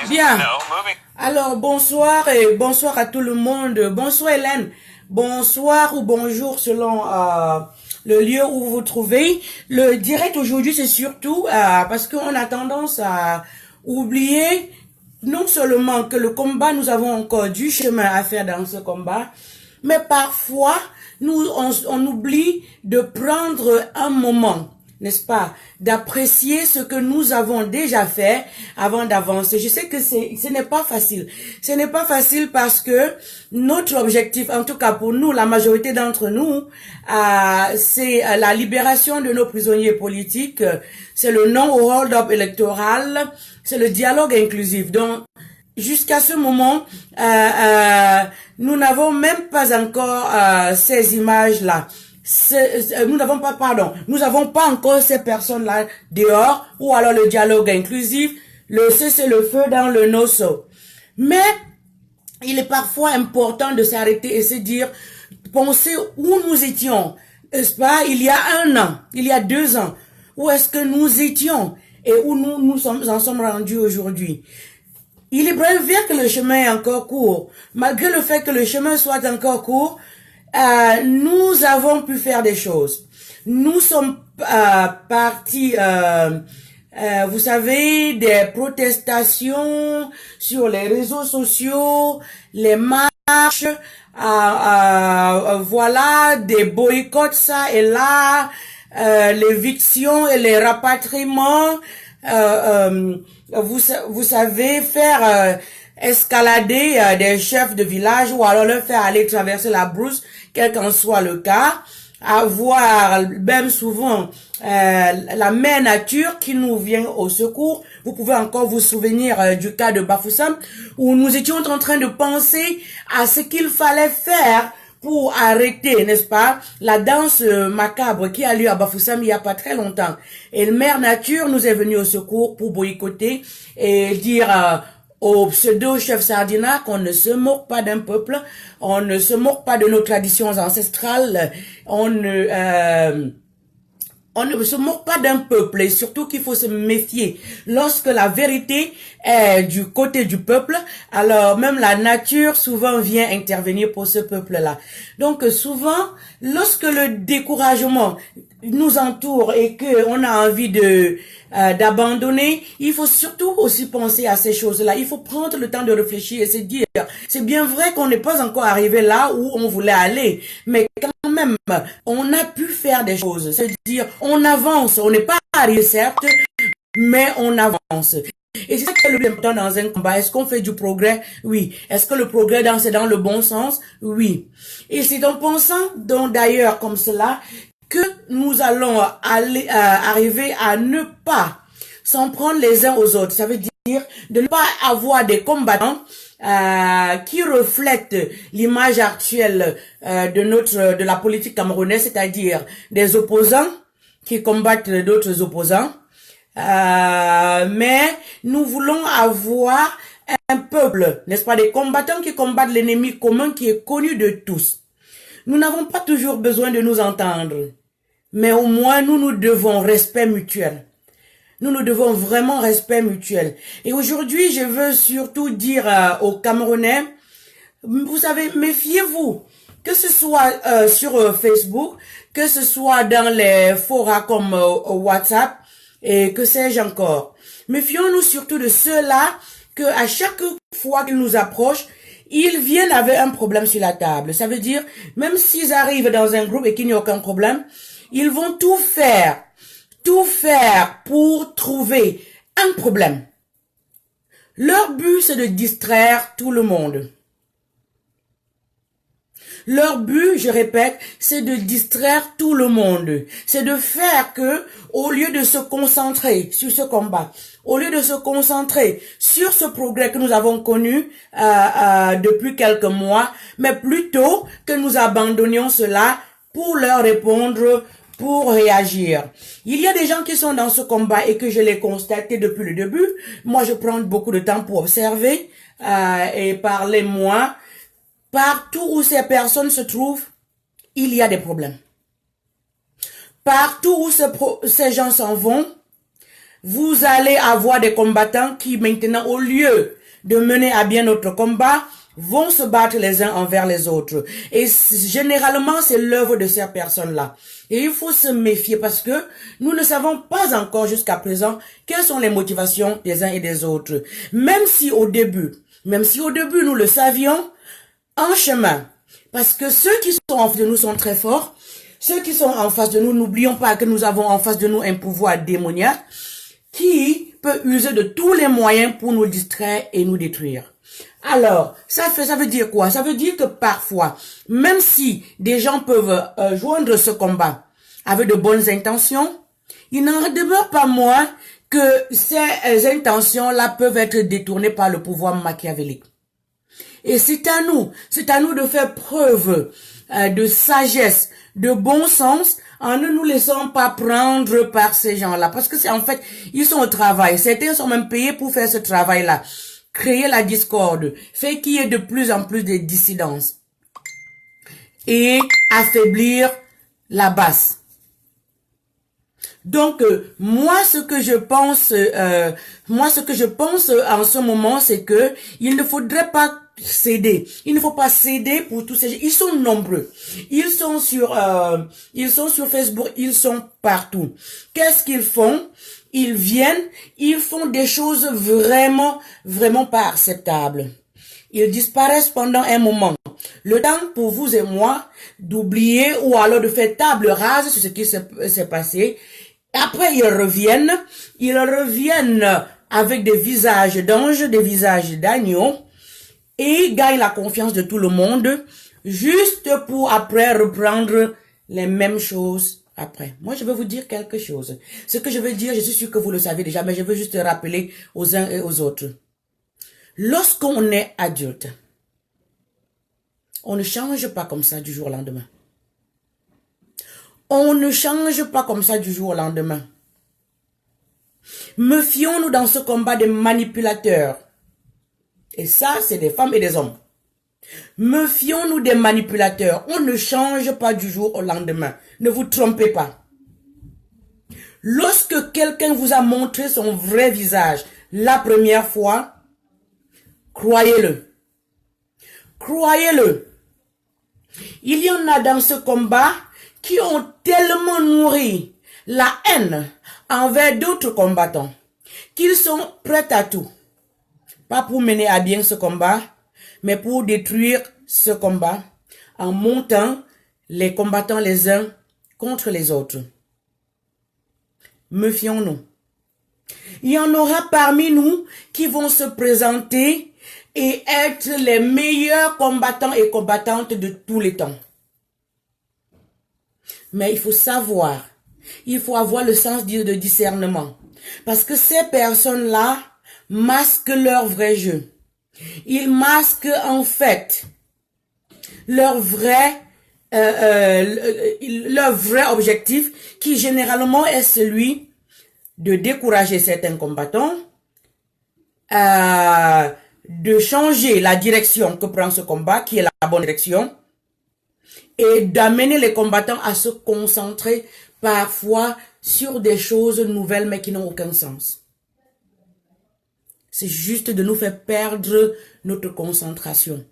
Bien. Alors, bonsoir et bonsoir à tout le monde. Bonsoir Hélène. Bonsoir ou bonjour selon le lieu où vous vous trouvez. Le direct aujourd'hui, c'est surtout parce qu'on a tendance à oublier non seulement que le combat, nous avons encore du chemin à faire dans ce combat, mais parfois, on oublie de prendre un moment, n'est-ce pas, d'apprécier ce que nous avons déjà fait avant d'avancer. Je sais que ce n'est pas facile. Ce n'est pas facile parce que notre objectif, en tout cas pour nous, la majorité d'entre nous, c'est la libération de nos prisonniers politiques, c'est le non au hold-up électoral, c'est le dialogue inclusif. Donc, jusqu'à ce moment, nous n'avons même pas encore ces images-là. Nous n'avons pas encore ces personnes-là dehors, ou alors le dialogue inclusif, le cessez-le-feu dans le NOSO. Mais il est parfois important de s'arrêter et se dire, penser où nous étions, n'est-ce pas, il y a 1 an, il y a 2 ans, où est-ce que nous étions et où nous en sommes rendus aujourd'hui. Il est bien vrai que le chemin est encore court. Malgré le fait que le chemin soit encore court, nous avons pu faire des choses. Nous sommes partis, vous savez, des protestations sur les réseaux sociaux, les marches, voilà, des boycotts ça et là, l'éviction et les rapatriements, vous savez, faire escalader des chefs de village ou alors leur faire aller traverser la brousse, quel qu'en soit le cas, avoir même souvent la mère nature qui nous vient au secours. Vous pouvez encore vous souvenir du cas de Bafoussam où nous étions en train de penser à ce qu'il fallait faire pour arrêter, n'est-ce pas, la danse macabre qui a lieu à Bafoussam il n'y a pas très longtemps. Et le Mère Nature nous est venu au secours pour boycotter et dire au pseudo-chef Sardina qu'on ne se moque pas d'un peuple, on ne se moque pas de nos traditions ancestrales, on ne se moque pas d'un peuple et surtout qu'il faut se méfier. Lorsque la vérité est du côté du peuple, alors même la nature souvent vient intervenir pour ce peuple-là. Donc souvent, lorsque le découragement nous entoure et que on a envie d'abandonner, il faut surtout aussi penser à ces choses-là. Il faut prendre le temps de réfléchir et se dire, c'est bien vrai qu'on n'est pas encore arrivé là où on voulait aller, mais quand même, on a pu faire des choses. C'est-à-dire, on avance, on n'est pas arrivé certes, mais on avance. Et c'est ça qui est le plus important dans un combat. Est-ce qu'on fait du progrès? Oui. Est-ce que le progrès c'est dans le bon sens? Oui. Et c'est en pensant, donc d'ailleurs comme cela, que nous allons arriver à ne pas s'en prendre les uns aux autres. Ça veut dire de ne pas avoir des combattants qui reflètent l'image actuelle de la politique camerounaise, c'est-à-dire des opposants qui combattent d'autres opposants. Mais nous voulons avoir un peuple, n'est-ce pas, des combattants qui combattent l'ennemi commun qui est connu de tous. Nous n'avons pas toujours besoin de nous entendre, mais au moins nous devons respect mutuel. Nous devons vraiment respect mutuel. Et aujourd'hui, je veux surtout dire aux Camerounais, vous savez, méfiez-vous, que ce soit sur Facebook, que ce soit dans les forums comme WhatsApp, et que sais-je encore. Méfions-nous surtout de ceux-là que à chaque fois qu'ils nous approchent, ils viennent avec un problème sur la table. Ça veut dire, même s'ils arrivent dans un groupe et qu'il n'y a aucun problème, ils vont tout faire pour trouver un problème. Leur but, c'est de distraire tout le monde. Leur but, je répète, c'est de distraire tout le monde. C'est de faire que, au lieu de se concentrer sur ce combat, au lieu de se concentrer sur ce progrès que nous avons connu depuis quelques mois, mais plutôt que nous abandonnions cela pour leur répondre, pour réagir. Il y a des gens qui sont dans ce combat et que je l'ai constaté depuis le début. Moi, je prends beaucoup de temps pour observer et parler moi. Partout où ces personnes se trouvent, il y a des problèmes. Partout où ces gens s'en vont, vous allez avoir des combattants qui maintenant, au lieu de mener à bien notre combat, vont se battre les uns envers les autres. Et généralement, c'est l'œuvre de ces personnes-là. Et il faut se méfier parce que nous ne savons pas encore jusqu'à présent quelles sont les motivations des uns et des autres. Même si au début nous le savions, en chemin. Parce que ceux qui sont en face de nous sont très forts. Ceux qui sont en face de nous, n'oublions pas que nous avons en face de nous un pouvoir démoniaque qui peut user de tous les moyens pour nous distraire et nous détruire. Alors, ça veut dire quoi? Ça veut dire que parfois, même si des gens peuvent joindre ce combat avec de bonnes intentions, il n'en demeure pas moins que ces intentions-là peuvent être détournées par le pouvoir machiavélique. Et c'est à nous de faire preuve de sagesse, de bon sens, en ne nous laissant pas prendre par ces gens-là. Parce que c'est en fait, ils sont au travail. Certains sont même payés pour faire ce travail-là. Créer la discorde, faire qu'il y ait de plus en plus de dissidences et affaiblir la base. Donc, moi, ce que je pense en ce moment, c'est que il ne faudrait pas céder. Il ne faut pas céder pour tous ces gens. Ils sont nombreux. Ils sont sur Facebook. Ils sont partout. Qu'est-ce qu'ils font? Ils viennent. Ils font des choses vraiment, vraiment pas acceptables. Ils disparaissent pendant un moment. Le temps pour vous et moi d'oublier ou alors de faire table rase sur ce qui s'est passé. Après, ils reviennent avec des visages d'anges, des visages d'agneaux, et gagnent la confiance de tout le monde, juste pour après reprendre les mêmes choses après. Moi, je veux vous dire quelque chose. Ce que je veux dire, je suis sûr que vous le savez déjà, mais je veux juste rappeler aux uns et aux autres. Lorsqu'on est adulte, on ne change pas comme ça du jour au lendemain. On ne change pas comme ça du jour au lendemain. Méfions-nous dans ce combat des manipulateurs. Et ça, c'est des femmes et des hommes. Méfions-nous des manipulateurs. On ne change pas du jour au lendemain. Ne vous trompez pas. Lorsque quelqu'un vous a montré son vrai visage la première fois, croyez-le. Croyez-le. Il y en a dans ce combat qui ont tellement nourri la haine envers d'autres combattants qu'ils sont prêts à tout. Pas pour mener à bien ce combat, mais pour détruire ce combat en montant les combattants les uns contre les autres. Méfions-nous. Il y en aura parmi nous qui vont se présenter et être les meilleurs combattants et combattantes de tous les temps. Mais il faut savoir, il faut avoir le sens de discernement. Parce que ces personnes-là masquent leur vrai jeu. Ils masquent en fait leur vrai objectif qui généralement est celui de décourager certains combattants, de changer la direction que prend ce combat, qui est la bonne direction, et d'amener les combattants à se concentrer parfois sur des choses nouvelles mais qui n'ont aucun sens. C'est juste de nous faire perdre notre concentration,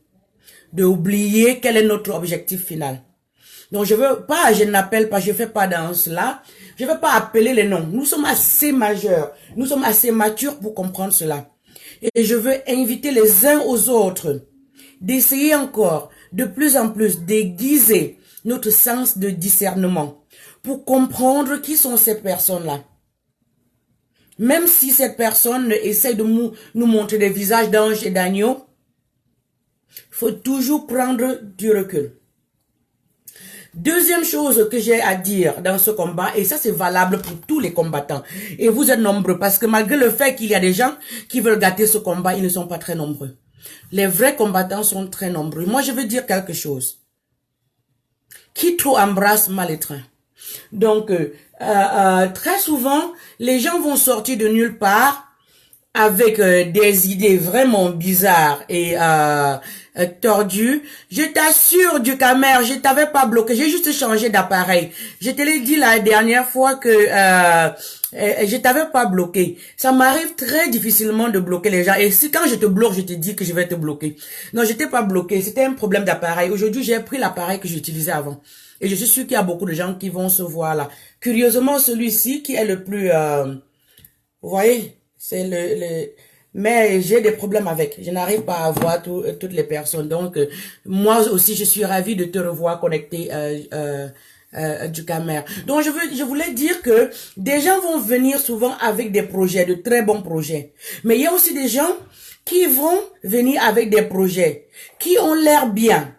d'oublier quel est notre objectif final. Donc je n'appelle pas, je fais pas dans cela, je ne veux pas appeler les noms. Nous sommes assez majeurs, nous sommes assez matures pour comprendre cela. Et je veux inviter les uns aux autres d'essayer encore de plus en plus d'aiguiser notre sens de discernement pour comprendre qui sont ces personnes-là. Même si cette personne essaie de nous montrer des visages d'anges et d'agneaux, il faut toujours prendre du recul. Deuxième chose que j'ai à dire dans ce combat, et ça c'est valable pour tous les combattants, et vous êtes nombreux, parce que malgré le fait qu'il y a des gens qui veulent gâter ce combat, ils ne sont pas très nombreux. Les vrais combattants sont très nombreux. Moi je veux dire quelque chose. Qui trop embrasse mal étreint. Donc très souvent, les gens vont sortir de nulle part avec des idées vraiment bizarres et tordues, je t'assure, Ducamer, je t'avais pas bloqué, j'ai juste changé d'appareil. Je te l'ai dit la dernière fois que je t'avais pas bloqué. Ça m'arrive très difficilement de bloquer les gens. Et si quand je te bloque, je te dis que je vais te bloquer. Non, je t'ai pas bloqué, c'était un problème d'appareil. Aujourd'hui, j'ai pris l'appareil que j'utilisais avant. Et je suis sûr qu'il y a beaucoup de gens qui vont se voir là. Curieusement, celui-ci qui est le plus... vous voyez, c'est mais j'ai des problèmes avec. Je n'arrive pas à voir toutes les personnes. Donc, moi aussi, je suis ravie de te revoir connecté du caméra. Donc, je voulais dire que des gens vont venir souvent avec des projets, de très bons projets. Mais il y a aussi des gens qui vont venir avec des projets qui ont l'air bien.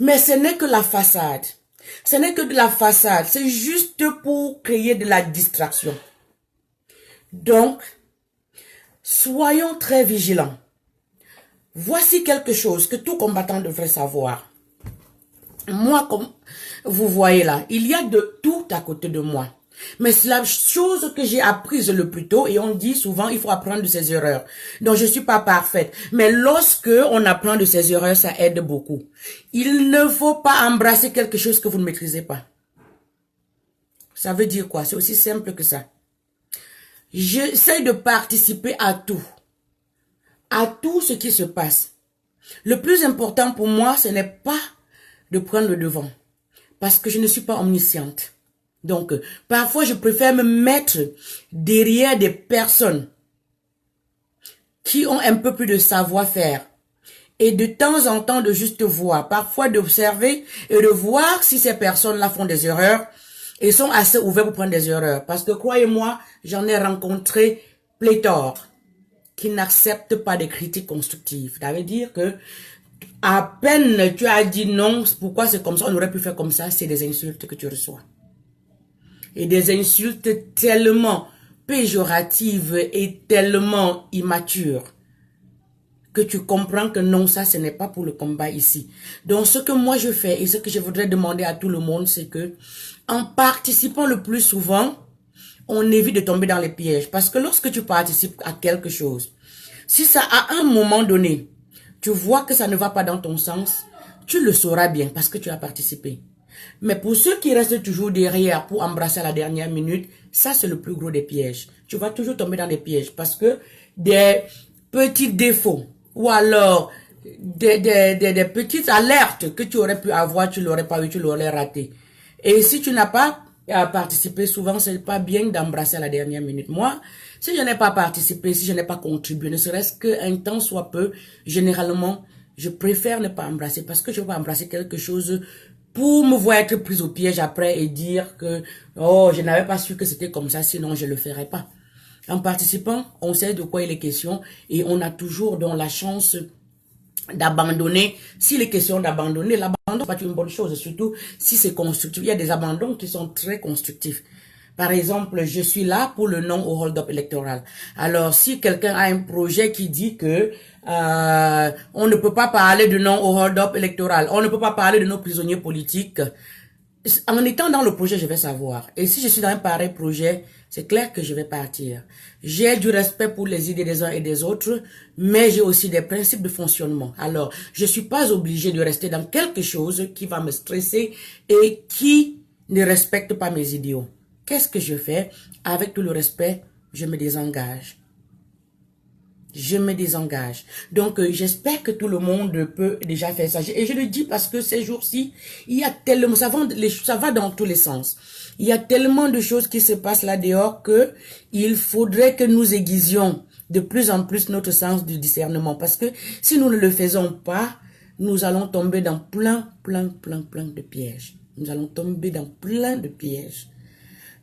Mais ce n'est que la façade. Ce n'est que de la façade. C'est juste pour créer de la distraction. Donc, soyons très vigilants. Voici quelque chose que tout combattant devrait savoir. Moi, comme vous voyez là, il y a de tout à côté de moi. Mais c'est la chose que j'ai apprise le plus tôt et on dit souvent il faut apprendre de ses erreurs. Donc je suis pas parfaite. Mais lorsque on apprend de ses erreurs, ça aide beaucoup. Il ne faut pas embrasser quelque chose que vous ne maîtrisez pas. Ça veut dire quoi? C'est aussi simple que ça. J'essaie de participer à tout ce qui se passe. Le plus important pour moi, ce n'est pas de prendre le devant, parce que je ne suis pas omnisciente. Donc, parfois, je préfère me mettre derrière des personnes qui ont un peu plus de savoir-faire et de temps en temps de juste voir, parfois d'observer et de voir si ces personnes-là font des erreurs et sont assez ouverts pour prendre des erreurs. Parce que croyez-moi, j'en ai rencontré pléthore qui n'acceptent pas des critiques constructives. Ça veut dire que à peine tu as dit non, pourquoi c'est comme ça, on aurait pu faire comme ça, c'est des insultes que tu reçois. Et des insultes tellement péjoratives et tellement immatures que tu comprends que non, ça, ce n'est pas pour le combat ici. Donc, ce que moi je fais et ce que je voudrais demander à tout le monde, c'est que, en participant le plus souvent, on évite de tomber dans les pièges. Parce que lorsque tu participes à quelque chose, si ça, à un moment donné, tu vois que ça ne va pas dans ton sens, tu le sauras bien parce que tu as participé. Mais pour ceux qui restent toujours derrière pour embrasser à la dernière minute, ça c'est le plus gros des pièges. Tu vas toujours tomber dans des pièges parce que des petits défauts ou alors des petites alertes que tu aurais pu avoir, tu l'aurais pas eu, tu l'aurais raté. Et si tu n'as pas participé, souvent c'est pas bien d'embrasser à la dernière minute. Moi, si je n'ai pas participé, si je n'ai pas contribué, ne serait-ce qu'un temps soit peu, généralement, je préfère ne pas embrasser parce que je ne veux pas embrasser quelque chose pour me voir être prise au piège après et dire que oh, je n'avais pas su que c'était comme ça, sinon je ne le ferais pas. En participant, on sait de quoi il est question et on a toujours donc la chance d'abandonner. S'il est question d'abandonner, l'abandon n'est pas une bonne chose, surtout si c'est constructif. Il y a des abandons qui sont très constructifs. Par exemple, je suis là pour le non au hold-up électoral. Alors, si quelqu'un a un projet qui dit que on ne peut pas parler de non au hold-up électoral, on ne peut pas parler de nos prisonniers politiques, en étant dans le projet, je vais savoir. Et si je suis dans un pareil projet, c'est clair que je vais partir. J'ai du respect pour les idées des uns et des autres, mais j'ai aussi des principes de fonctionnement. Alors, je suis pas obligée de rester dans quelque chose qui va me stresser et qui ne respecte pas mes idéaux. Qu'est-ce que je fais? Avec tout le respect, je me désengage. Je me désengage. Donc, j'espère que tout le monde peut déjà faire ça. Et je le dis parce que ces jours-ci, il y a tellement, ça va dans tous les sens. Il y a tellement de choses qui se passent là dehors que il faudrait que nous aiguisions de plus en plus notre sens du discernement. Parce que si nous ne le faisons pas, nous allons tomber dans plein de pièges. Nous allons tomber dans plein de pièges.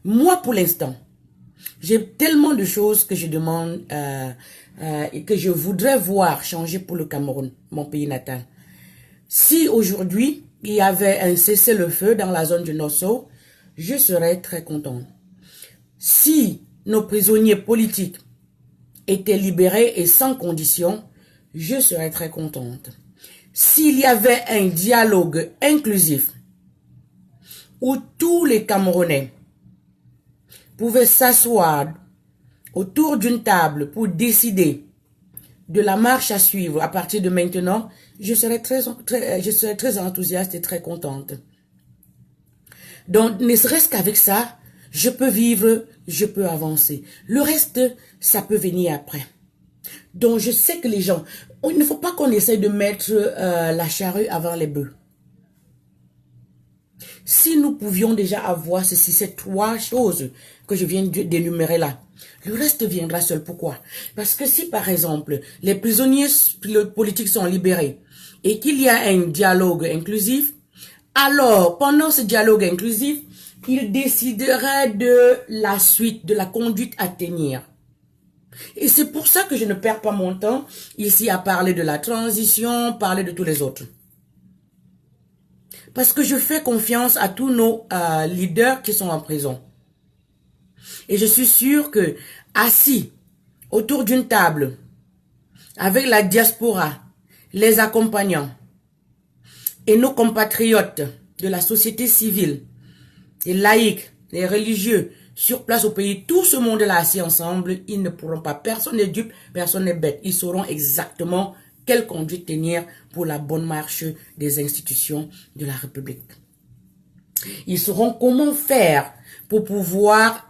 Moi, pour l'instant, j'ai tellement de choses que je demande et que je voudrais voir changer pour le Cameroun, mon pays natal. Si aujourd'hui, il y avait un cessez-le-feu dans la zone du Nosso, je serais très content. Si nos prisonniers politiques étaient libérés et sans condition, je serais très contente. S'il y avait un dialogue inclusif où tous les Camerounais pouvaient s'asseoir autour d'une table pour décider de la marche à suivre à partir de maintenant, je serai très enthousiaste et très contente. Donc, ne serait-ce qu'avec ça, je peux vivre, je peux avancer. Le reste, ça peut venir après. Donc, je sais que les gens, il ne faut pas qu'on essaye de mettre la charrue avant les bœufs. Si nous pouvions déjà avoir ces 3 choses que je viens d'énumérer là, le reste viendra seul. Pourquoi? Parce que si, par exemple, les prisonniers politiques sont libérés et qu'il y a un dialogue inclusif, alors, pendant ce dialogue inclusif, ils décideraient de la suite, de la conduite à tenir. Et c'est pour ça que je ne perds pas mon temps ici à parler de la transition, parler de tous les autres. Parce que je fais confiance à tous nos leaders qui sont en prison. Et je suis sûre que, assis autour d'une table, avec la diaspora, les accompagnants, et nos compatriotes de la société civile, les laïcs, les religieux, sur place au pays, tout ce monde-là assis ensemble, ils ne pourront pas, personne n'est dupe, personne n'est bête. Ils sauront exactement quelle conduite tenir pour la bonne marche des institutions de la République. Ils sauront comment faire pour pouvoir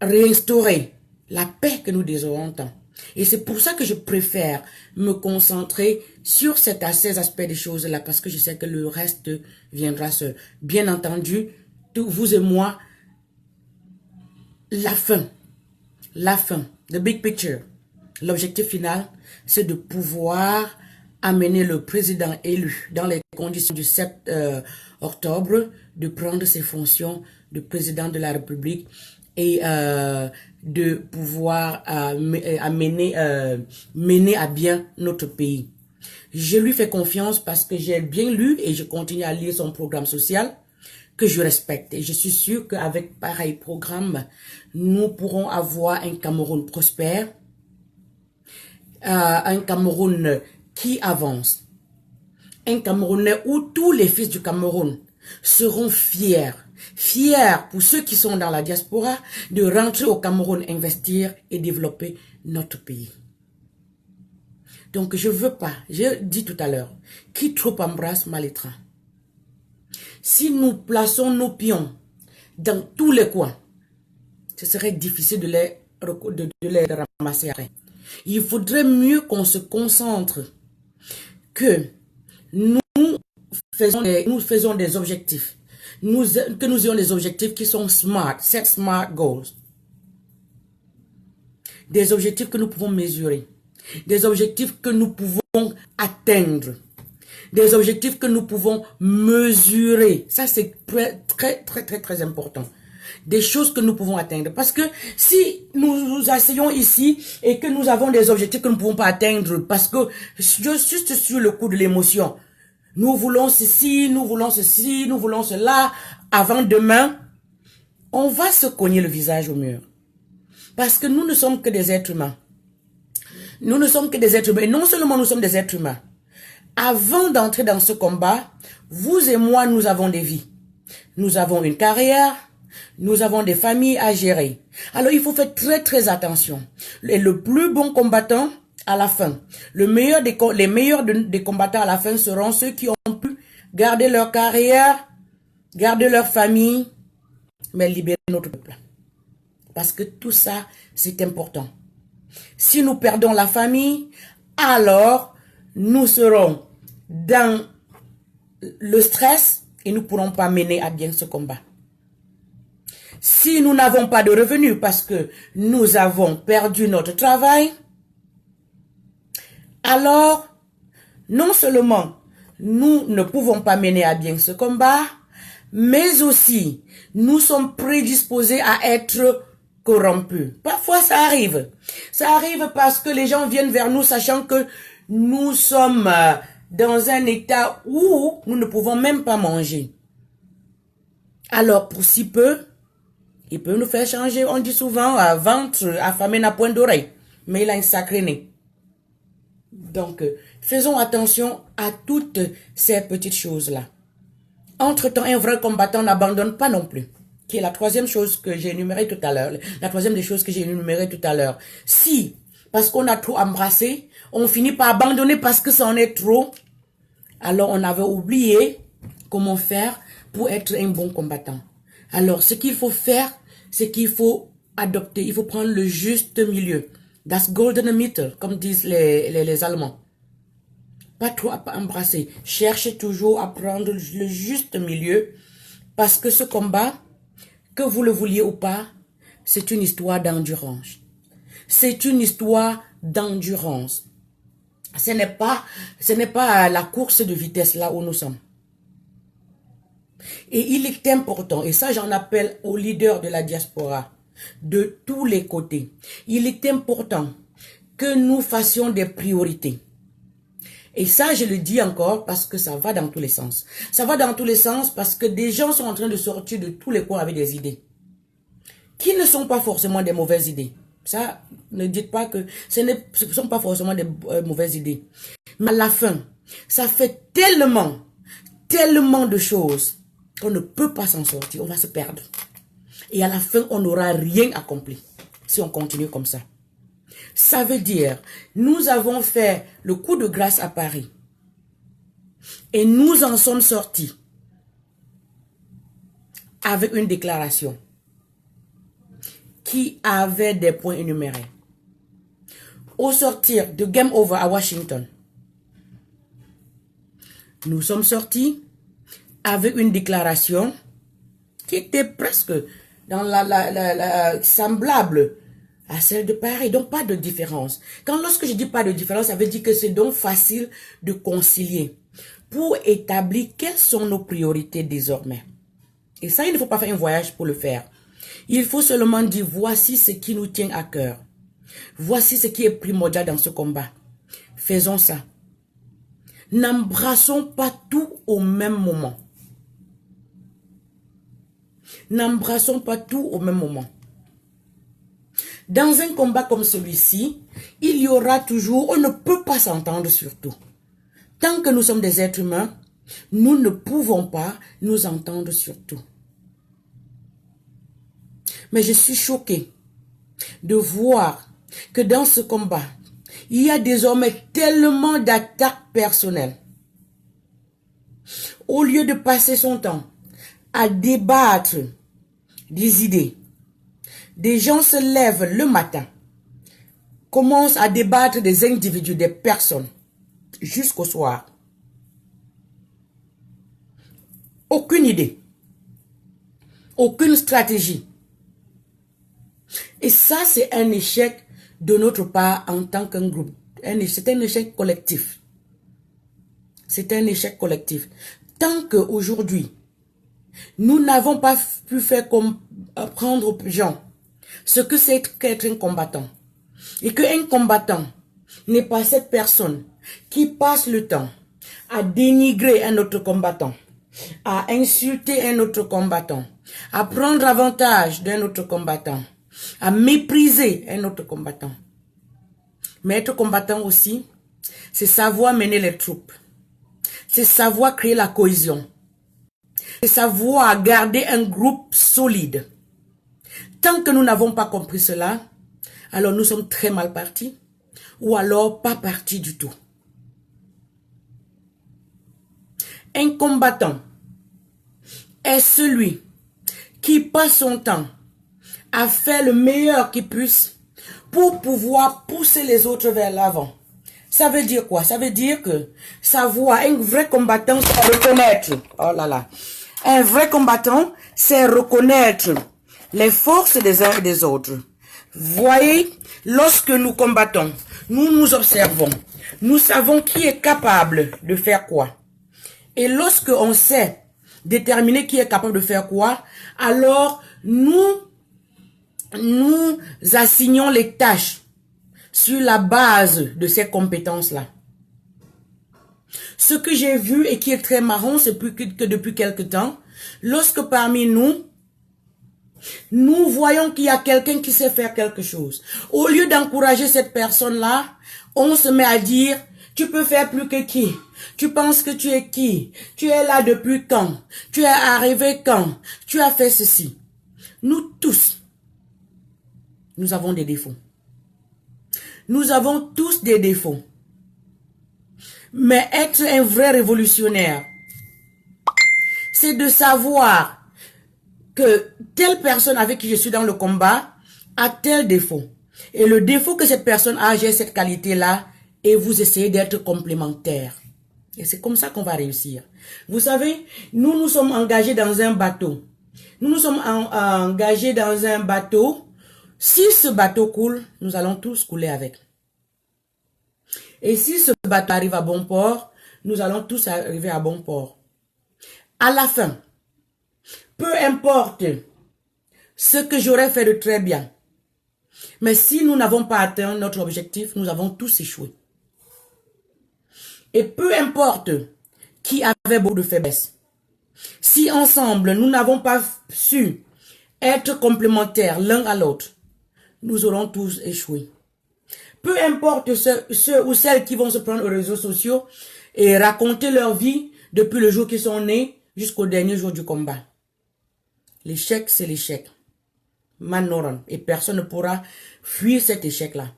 réinstaurer la paix que nous désirons tant. Et c'est pour ça que je préfère me concentrer sur ces aspects des choses-là, parce que je sais que le reste viendra seul. Bien entendu, vous et moi, la fin, the big picture, l'objectif final, c'est de pouvoir amener le président élu dans les conditions du 7 octobre, de prendre ses fonctions de président de la République et de pouvoir mener à bien notre pays. Je lui fais confiance parce que j'ai bien lu et je continue à lire son programme social que je respecte. Et je suis sûre qu'avec pareil programme, nous pourrons avoir un Cameroun prospère, un Cameroun qui avance, un Camerounais où tous les fils du Cameroun seront fiers pour ceux qui sont dans la diaspora de rentrer au Cameroun, investir et développer notre pays. Donc je veux pas, je dis tout à l'heure, qui trop embrasse mal étreint. Si nous plaçons nos pions dans tous les coins, ce serait difficile de les ramasser après. Il faudrait mieux qu'on se concentre, que nous faisons des objectifs, que nous ayons des objectifs qui sont smart, set smart goals. Des objectifs que nous pouvons mesurer, des objectifs que nous pouvons atteindre, des objectifs que nous pouvons mesurer. Ça, c'est très important. Des choses que nous pouvons atteindre. Parce que si nous asseyons ici et que nous avons des objectifs que nous ne pouvons pas atteindre, parce que juste sur le coup de l'émotion, nous voulons ceci, nous voulons ceci, nous voulons cela, avant demain, on va se cogner le visage au mur. Parce que nous ne sommes que des êtres humains. Nous ne sommes que des êtres humains. Et non seulement nous sommes des êtres humains. Avant d'entrer dans ce combat, vous et moi, nous avons des vies. Nous avons une carrière. Nous avons des familles à gérer. Alors, il faut faire très attention. Et le plus bon combattant à la fin, les meilleurs des combattants à la fin seront ceux qui ont pu garder leur carrière, garder leur famille, mais libérer notre peuple. Parce que tout ça, c'est important. Si nous perdons la famille, alors nous serons dans le stress et nous ne pourrons pas mener à bien ce combat. Si nous n'avons pas de revenus parce que nous avons perdu notre travail, alors non seulement nous ne pouvons pas mener à bien ce combat, mais aussi nous sommes prédisposés à être corrompus. Parfois ça arrive. Ça arrive parce que les gens viennent vers nous sachant que nous sommes dans un état où nous ne pouvons même pas manger. Alors pour si peu, il peut nous faire changer, on dit souvent, ventre affamé n'a point d'oreille, mais il a un sacré nez. Donc, faisons attention à toutes ces petites choses-là. Entre-temps, un vrai combattant n'abandonne pas non plus. qui est la troisième chose que j'ai énumérée tout à l'heure, la troisième des choses que j'ai énumérées tout à l'heure. Si, parce qu'on a trop embrassé, on finit par abandonner parce que ça en est trop, alors on avait oublié comment faire pour être un bon combattant. Alors, ce qu'il faut faire, c'est qu'il faut adopter, il faut prendre le juste milieu. Das Goldene Mittel, comme disent les Allemands. Pas trop embrasser. Cherchez toujours à prendre le juste milieu, parce que ce combat, que vous le vouliez ou pas, c'est une histoire d'endurance. C'est une histoire d'endurance. Ce n'est pas la course de vitesse là où nous sommes. Et il est important, et ça j'en appelle aux leaders de la diaspora, de tous les côtés. Il est important que nous fassions des priorités. Et ça, je le dis encore parce que ça va dans tous les sens. Ça va dans tous les sens parce que des gens sont en train de sortir de tous les coins avec des idées qui ne sont pas forcément des mauvaises idées. Ça, ne dites pas que ce ne sont pas forcément des mauvaises idées. Mais à la fin, ça fait tellement de choses qu'on ne peut pas s'en sortir. On va se perdre. Et à la fin, on n'aura rien accompli si on continue comme ça. Ça veut dire, nous avons fait le coup de grâce à Paris. Et nous en sommes sortis avec une déclaration qui avait des points énumérés. Au sortir de Game Over à Washington, nous sommes sortis avec une déclaration qui était presque dans semblable à celle de Paris, donc pas de différence. Lorsque je dis pas de différence, ça veut dire que c'est donc facile de concilier pour établir quelles sont nos priorités désormais. Et ça, il ne faut pas faire un voyage pour le faire. Il faut seulement dire, voici ce qui nous tient à cœur. Voici ce qui est primordial dans ce combat. Faisons ça. N'embrassons pas tout au même moment. N'embrassons pas tout au même moment. Dans un combat comme celui-ci, il y aura toujours, on ne peut pas s'entendre sur tout. Tant que nous sommes des êtres humains, nous ne pouvons pas nous entendre sur tout. Mais je suis choquée de voir que dans ce combat, il y a désormais tellement d'attaques personnelles. Au lieu de passer son temps à débattre des idées, des gens se lèvent le matin, commencent à débattre des individus, des personnes, jusqu'au soir. Aucune idée, aucune stratégie. Et ça, c'est un échec de notre part en tant qu'un groupe. C'est un échec collectif. C'est un échec collectif. Tant qu'aujourd'hui, nous n'avons pas pu faire comprendre aux gens ce que c'est qu'être un combattant. Et qu'un combattant n'est pas cette personne qui passe le temps à dénigrer un autre combattant, à insulter un autre combattant, à prendre avantage d'un autre combattant, à mépriser un autre combattant. Mais être combattant aussi, c'est savoir mener les troupes. C'est savoir créer la cohésion. C'est savoir garder un groupe solide. Tant que nous n'avons pas compris cela, alors nous sommes très mal partis ou alors pas partis du tout. Un combattant est celui qui passe son temps à faire le meilleur qu'il puisse pour pouvoir pousser les autres vers l'avant. Ça veut dire quoi? Ça veut dire que savoir, un vrai combattant, c'est reconnaître. Oh là là. Un vrai combattant, c'est reconnaître les forces des uns et des autres. Voyez, lorsque nous combattons, nous nous observons. Nous savons qui est capable de faire quoi. Et lorsque on sait déterminer qui est capable de faire quoi, alors nous assignons les tâches sur la base de ces compétences-là. Ce que j'ai vu et qui est très marrant, c'est que depuis quelque temps, lorsque parmi nous voyons qu'il y a quelqu'un qui sait faire quelque chose, au lieu d'encourager cette personne-là, on se met à dire, tu peux faire plus que qui? Tu penses que tu es qui? Tu es là depuis quand? Tu es arrivé quand? Tu as fait ceci. Nous tous, nous avons des défauts. Nous avons tous des défauts. Mais être un vrai révolutionnaire, c'est de savoir que telle personne avec qui je suis dans le combat a tel défaut. Et le défaut que cette personne a, j'ai cette qualité-là, et vous essayez d'être complémentaires. Et c'est comme ça qu'on va réussir. Vous savez, nous sommes engagés dans un bateau. Nous sommes engagés dans un bateau. Si ce bateau coule, nous allons tous couler avec. Et si ce bateau arrive à bon port, nous allons tous arriver à bon port. À la fin, peu importe ce que j'aurais fait de très bien, mais si nous n'avons pas atteint notre objectif, nous avons tous échoué. Et peu importe qui avait beaucoup de faiblesses, si ensemble nous n'avons pas su être complémentaires l'un à l'autre, nous aurons tous échoué. Peu importe ceux ou celles qui vont se prendre aux réseaux sociaux et raconter leur vie depuis le jour qu'ils sont nés jusqu'au dernier jour du combat. L'échec, c'est l'échec. Manoran. Et personne ne pourra fuir cet échec-là.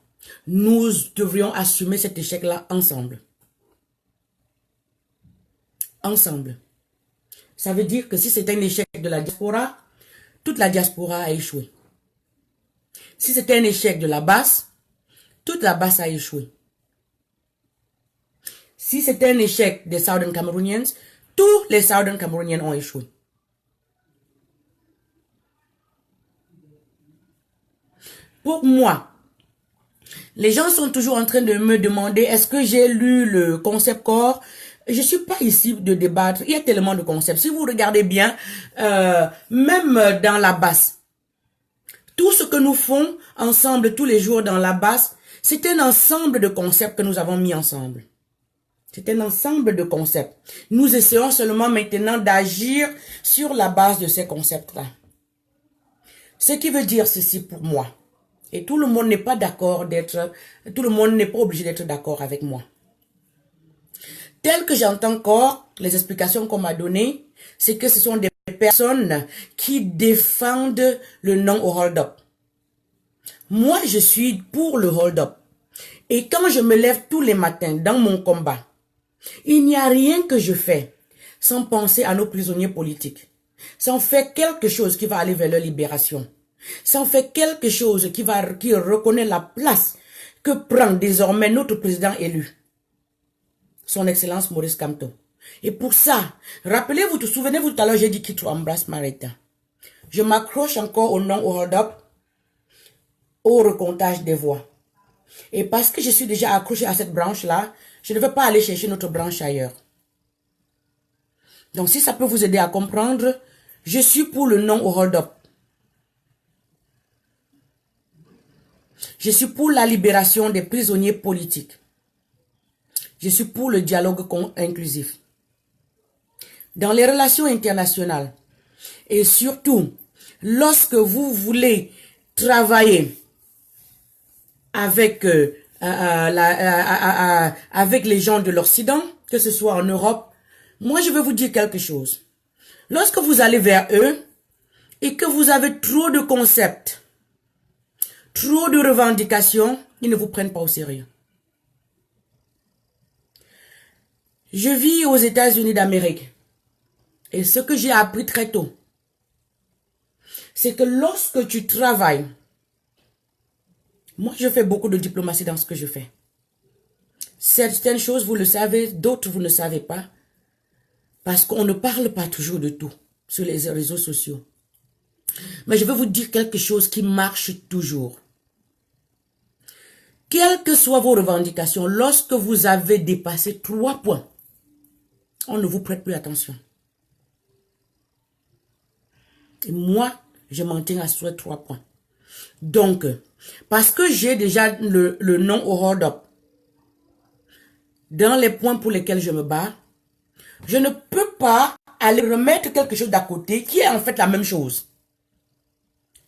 Nous devrions assumer cet échec-là ensemble. Ensemble. Ça veut dire que si c'est un échec de la diaspora, toute la diaspora a échoué. Si c'était un échec de la base, toute la base a échoué. Si c'était un échec des Southern Cameroonians, tous les Southern Cameroonians ont échoué. Pour moi, les gens sont toujours en train de me demander est-ce que j'ai lu le concept corps. Je ne suis pas ici de débattre. Il y a tellement de concepts. Si vous regardez bien, même dans la base, tout ce que nous faisons ensemble tous les jours dans la base, c'est un ensemble de concepts que nous avons mis ensemble. C'est un ensemble de concepts. Nous essayons seulement maintenant d'agir sur la base de ces concepts-là. Ce qui veut dire ceci pour moi. Et tout le monde n'est pas d'accord tout le monde n'est pas obligé d'être d'accord avec moi. Tel que j'entends encore, les explications qu'on m'a données, c'est que ce sont des personnes qui défendent le non au hold-up. Moi, je suis pour le hold-up. Et quand je me lève tous les matins dans mon combat, il n'y a rien que je fais sans penser à nos prisonniers politiques, sans faire quelque chose qui va aller vers leur libération, sans faire quelque chose qui reconnaît la place que prend désormais notre président élu, son Excellence Maurice Kamto. Et pour ça, rappelez-vous, souvenez-vous tout à l'heure, j'ai dit qu'il embrasse Marita. Je m'accroche encore au non au hold-up, au recomptage des voix. Et parce que je suis déjà accroché à cette branche-là, je ne veux pas aller chercher notre branche ailleurs. Donc si ça peut vous aider à comprendre, je suis pour le non au hold-up. Je suis pour la libération des prisonniers politiques. Je suis pour le dialogue inclusif. Dans les relations internationales, et surtout, lorsque vous voulez travailler avec, avec les gens de l'Occident, que ce soit en Europe, moi je vais vous dire quelque chose. Lorsque vous allez vers eux et que vous avez trop de concepts, trop de revendications, ils ne vous prennent pas au sérieux. Je vis aux États-Unis d'Amérique. Et ce que j'ai appris très tôt, c'est que lorsque tu travailles, moi je fais beaucoup de diplomatie dans ce que je fais. Certaines choses, vous le savez, d'autres vous ne savez pas. Parce qu'on ne parle pas toujours de tout sur les réseaux sociaux. Mais je vais vous dire quelque chose qui marche toujours. Quelles que soient vos revendications, lorsque vous avez dépassé 3 points, on ne vous prête plus attention. Et moi, je m'en tiens à ce 3 points. Donc, parce que j'ai déjà le non au hold-up dans les points pour lesquels je me bats, je ne peux pas aller remettre quelque chose d'à côté qui est en fait la même chose.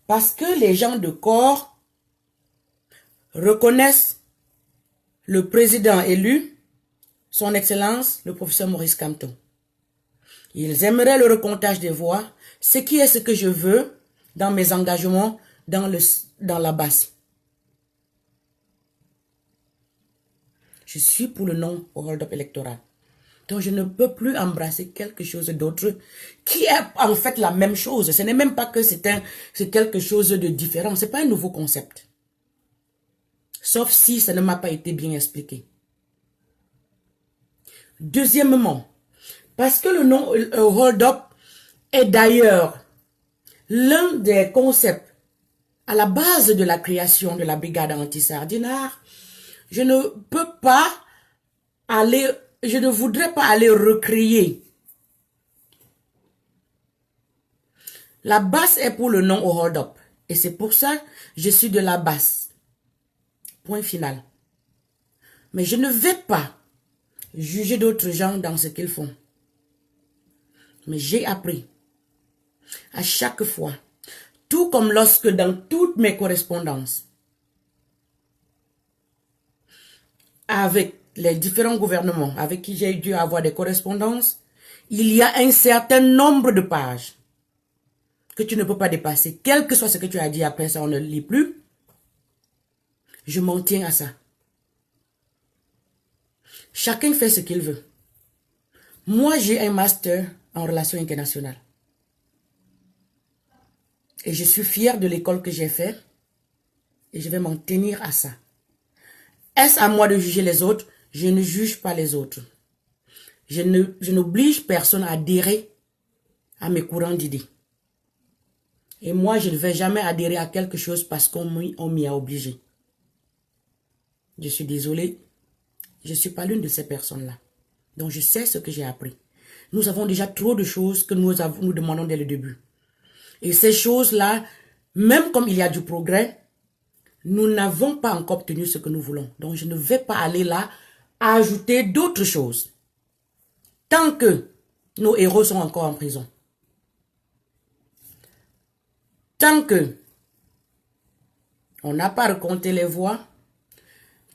Parce que les gens de corps reconnaissent le président élu, son Excellence, le professeur Maurice Kamto. Ils aimeraient le recomptage des voix, ce qui est ce que je veux, dans mes engagements, dans la base. Je suis pour le non au hold-up électoral. Donc, je ne peux plus embrasser quelque chose d'autre qui est en fait la même chose. Ce n'est même pas que c'est quelque chose de différent. Ce n'est pas un nouveau concept. Sauf si ça ne m'a pas été bien expliqué. Deuxièmement, parce que le non hold-up est d'ailleurs l'un des concepts à la base de la création de la brigade anti-sardinard, je ne voudrais pas aller recréer. La base est pour le non au hold-up. Et c'est pour ça que je suis de la base. Point final. Mais je ne vais pas juger d'autres gens dans ce qu'ils font. Mais j'ai appris à chaque fois, tout comme lorsque dans toutes mes correspondances, avec les différents gouvernements avec qui j'ai dû avoir des correspondances, il y a un certain nombre de pages que tu ne peux pas dépasser. Quel que soit ce que tu as dit après ça, on ne lit plus. Je m'en tiens à ça. Chacun fait ce qu'il veut. Moi, j'ai un master en relations internationales. Et je suis fière de l'école que j'ai faite. Et je vais m'en tenir à ça. Est-ce à moi de juger les autres? Je ne juge pas les autres. Je n'oblige personne à adhérer à mes courants d'idées. Et moi, je ne vais jamais adhérer à quelque chose parce qu'on m'y a obligé. Je suis désolée. Je ne suis pas l'une de ces personnes-là. Donc, je sais ce que j'ai appris. Nous avons déjà trop de choses que nous demandons dès le début. Et ces choses-là, même comme il y a du progrès, nous n'avons pas encore obtenu ce que nous voulons. Donc, je ne vais pas aller là à ajouter d'autres choses. Tant que nos héros sont encore en prison. Tant que on n'a pas recompté les voix.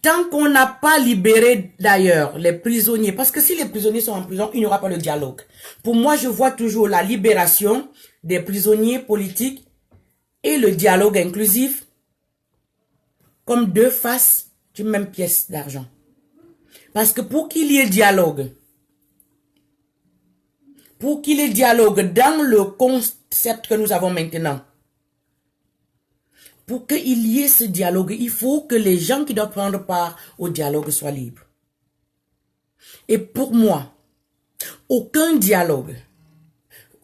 Tant qu'on n'a pas libéré d'ailleurs les prisonniers. Parce que si les prisonniers sont en prison, il n'y aura pas de dialogue. Pour moi, je vois toujours la libération des prisonniers politiques et le dialogue inclusif comme deux faces d'une même pièce d'argent. Parce que pour qu'il y ait dialogue, dans le concept que nous avons maintenant, pour qu'il y ait ce dialogue, il faut que les gens qui doivent prendre part au dialogue soient libres. Et pour moi, aucun dialogue,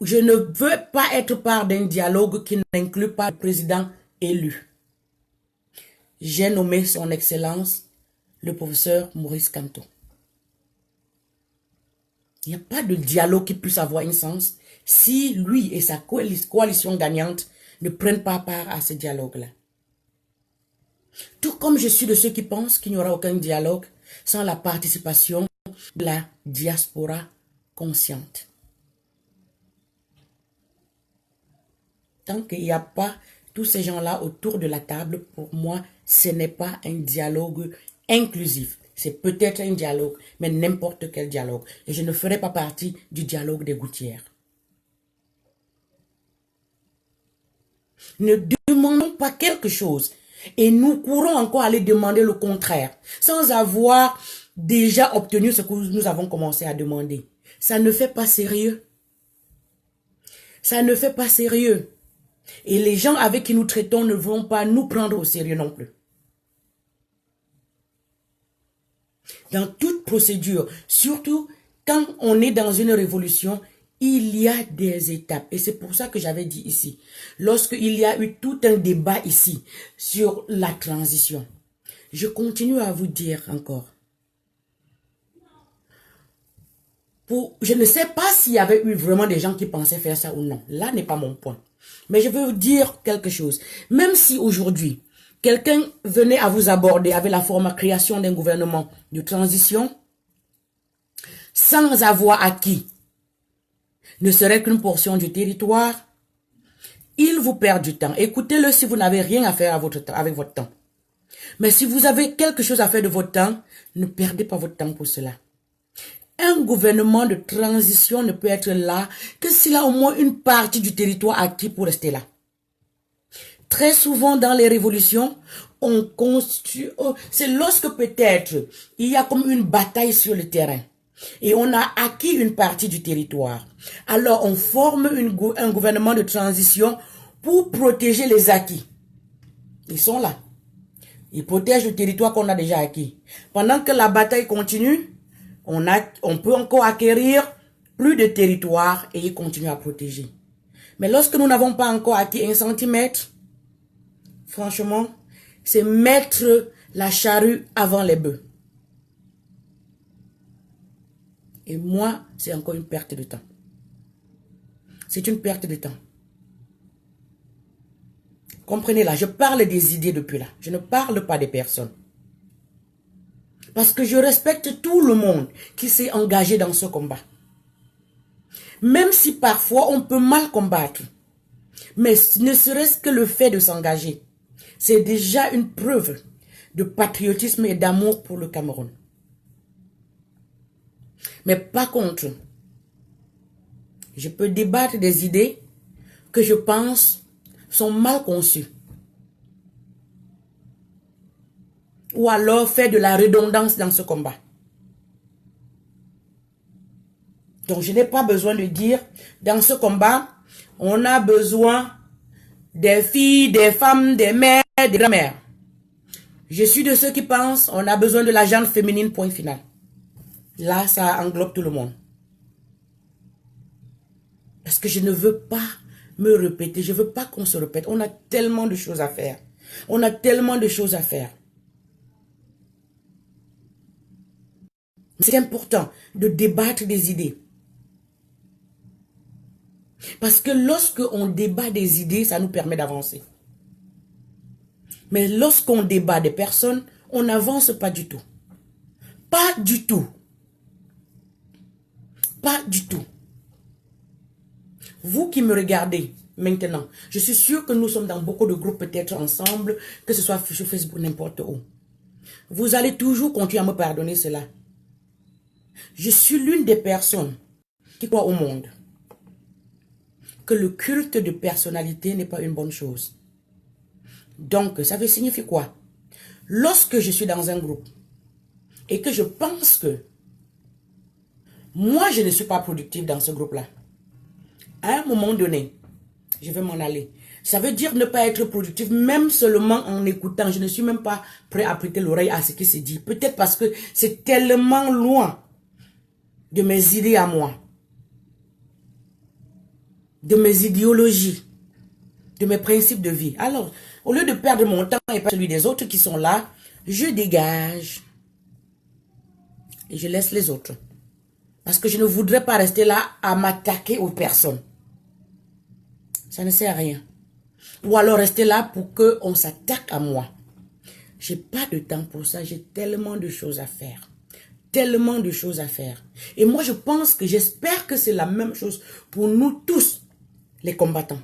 je ne veux pas être part d'un dialogue qui n'inclut pas le président élu. J'ai nommé son excellence, le professeur Maurice Kamto. Il n'y a pas de dialogue qui puisse avoir un sens si lui et sa coalition gagnante ne prennent pas part à ce dialogue-là. Tout comme je suis de ceux qui pensent qu'il n'y aura aucun dialogue sans la participation de la diaspora consciente. Tant qu'il n'y a pas tous ces gens-là autour de la table, pour moi, ce n'est pas un dialogue inclusif. C'est peut-être un dialogue, mais n'importe quel dialogue. Et je ne ferai pas partie du dialogue des gouttières. Ne demandons pas quelque chose et nous courons encore à aller demander le contraire sans avoir déjà obtenu ce que nous avons commencé à demander. Ça ne fait pas sérieux. Ça ne fait pas sérieux. Et les gens avec qui nous traitons ne vont pas nous prendre au sérieux non plus. Dans toute procédure, surtout quand on est dans une révolution, il y a des étapes. Et c'est pour ça que j'avais dit ici, lorsqu'il y a eu tout un débat ici sur la transition, je continue à vous dire encore. Je ne sais pas s'il y avait eu vraiment des gens qui pensaient faire ça ou non. Là n'est pas mon point. Mais je veux vous dire quelque chose. Même si aujourd'hui, quelqu'un venait à vous aborder avec la création d'un gouvernement de transition, sans avoir acquis ne serait qu'une portion du territoire, il vous perd du temps. Écoutez-le si vous n'avez rien à faire avec votre temps. Mais si vous avez quelque chose à faire de votre temps, ne perdez pas votre temps pour cela. Un gouvernement de transition ne peut être là que s'il a au moins une partie du territoire acquis pour rester là. Très souvent dans les révolutions, on constitue, c'est lorsque peut-être il y a comme une bataille sur le terrain et on a acquis une partie du territoire. Alors on forme un gouvernement de transition pour protéger les acquis. Ils sont là. Ils protègent le territoire qu'on a déjà acquis. Pendant que la bataille continue, on peut encore acquérir plus de territoire et ils continuent à protéger. Mais lorsque nous n'avons pas encore acquis 1 centimètre, franchement, c'est mettre la charrue avant les bœufs. Et moi, c'est encore une perte de temps. C'est une perte de temps. Comprenez-là, je parle des idées depuis là. Je ne parle pas des personnes. Parce que je respecte tout le monde qui s'est engagé dans ce combat. Même si parfois on peut mal combattre. Mais ne serait-ce que le fait de s'engager, c'est déjà une preuve de patriotisme et d'amour pour le Cameroun. Mais par contre, je peux débattre des idées que je pense sont mal conçues. Ou alors faire de la redondance dans ce combat. Donc je n'ai pas besoin de dire, dans ce combat, on a besoin des filles, des femmes, des mères, des grand-mères. Je suis de ceux qui pensent on a besoin de la gente féminine, point final. Là, ça englobe tout le monde. Parce que je ne veux pas me répéter. Je ne veux pas qu'on se répète. On a tellement de choses à faire. On a tellement de choses à faire. C'est important de débattre des idées. Parce que lorsque on débat des idées, ça nous permet d'avancer. Mais lorsqu'on débat des personnes, on n'avance pas du tout. Pas du tout. Pas du tout. Vous qui me regardez maintenant, je suis sûre que nous sommes dans beaucoup de groupes peut-être ensemble, que ce soit sur Facebook, n'importe où. Vous allez toujours continuer à me pardonner cela. Je suis l'une des personnes qui croit au monde que le culte de personnalité n'est pas une bonne chose. Donc, ça veut signifier quoi? Lorsque je suis dans un groupe et que je pense que moi, je ne suis pas productive dans ce groupe-là, à un moment donné, je vais m'en aller. Ça veut dire ne pas être productif, même seulement en écoutant. Je ne suis même pas prêt à prêter l'oreille à ce qui se dit. Peut-être parce que c'est tellement loin de mes idées à moi, de mes idéologies, de mes principes de vie. Alors, au lieu de perdre mon temps et pas celui des autres qui sont là, je dégage et je laisse les autres. Parce que je ne voudrais pas rester là à m'attaquer aux personnes. Ça ne sert à rien. Ou alors rester là pour qu'on s'attaque à moi. Je n'ai pas de temps pour ça. J'ai tellement de choses à faire. Tellement de choses à faire. Et moi, je pense que j'espère que c'est la même chose pour nous tous, les combattants.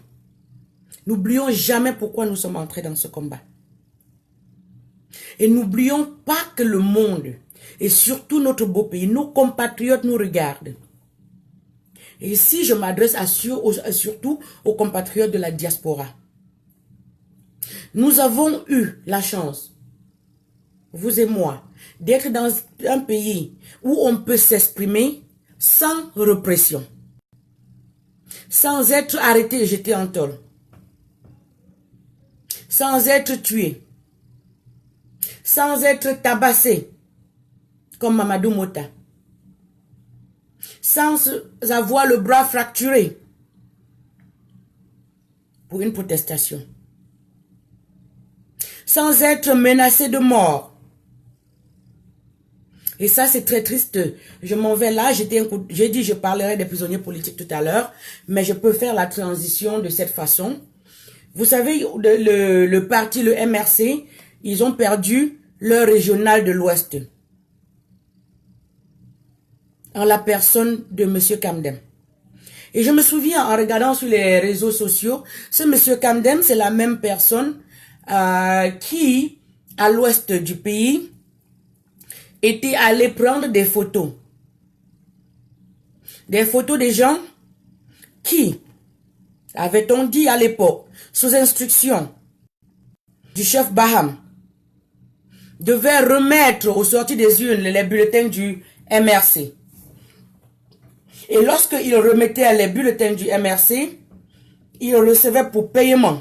N'oublions jamais pourquoi nous sommes entrés dans ce combat. Et n'oublions pas que le monde, et surtout notre beau pays, nos compatriotes nous regardent. Et ici, je m'adresse surtout aux compatriotes de la diaspora. Nous avons eu la chance, vous et moi, d'être dans un pays où on peut s'exprimer sans répression, sans être arrêté et jeté en tôle, sans être tué, sans être tabassé, comme Mamadou Mota, sans avoir le bras fracturé pour une protestation, sans être menacé de mort. Et ça, c'est très triste. Je m'en vais là. J'ai dit je parlerai des prisonniers politiques tout à l'heure, mais je peux faire la transition de cette façon. Vous savez, le parti, le MRC, ils ont perdu leur régional de l'Ouest en la personne de M. Kamdem. Et je me souviens, en regardant sur les réseaux sociaux, ce M. Kamdem, c'est la même personne qui, à l'ouest du pays, était allé prendre des photos. Des photos des gens qui, avait-on dit à l'époque, sous instruction du chef Baham devait remettre aux sorties des urnes les bulletins du MRC. Et lorsqu'il remettait les bulletins du MRC, il recevait pour paiement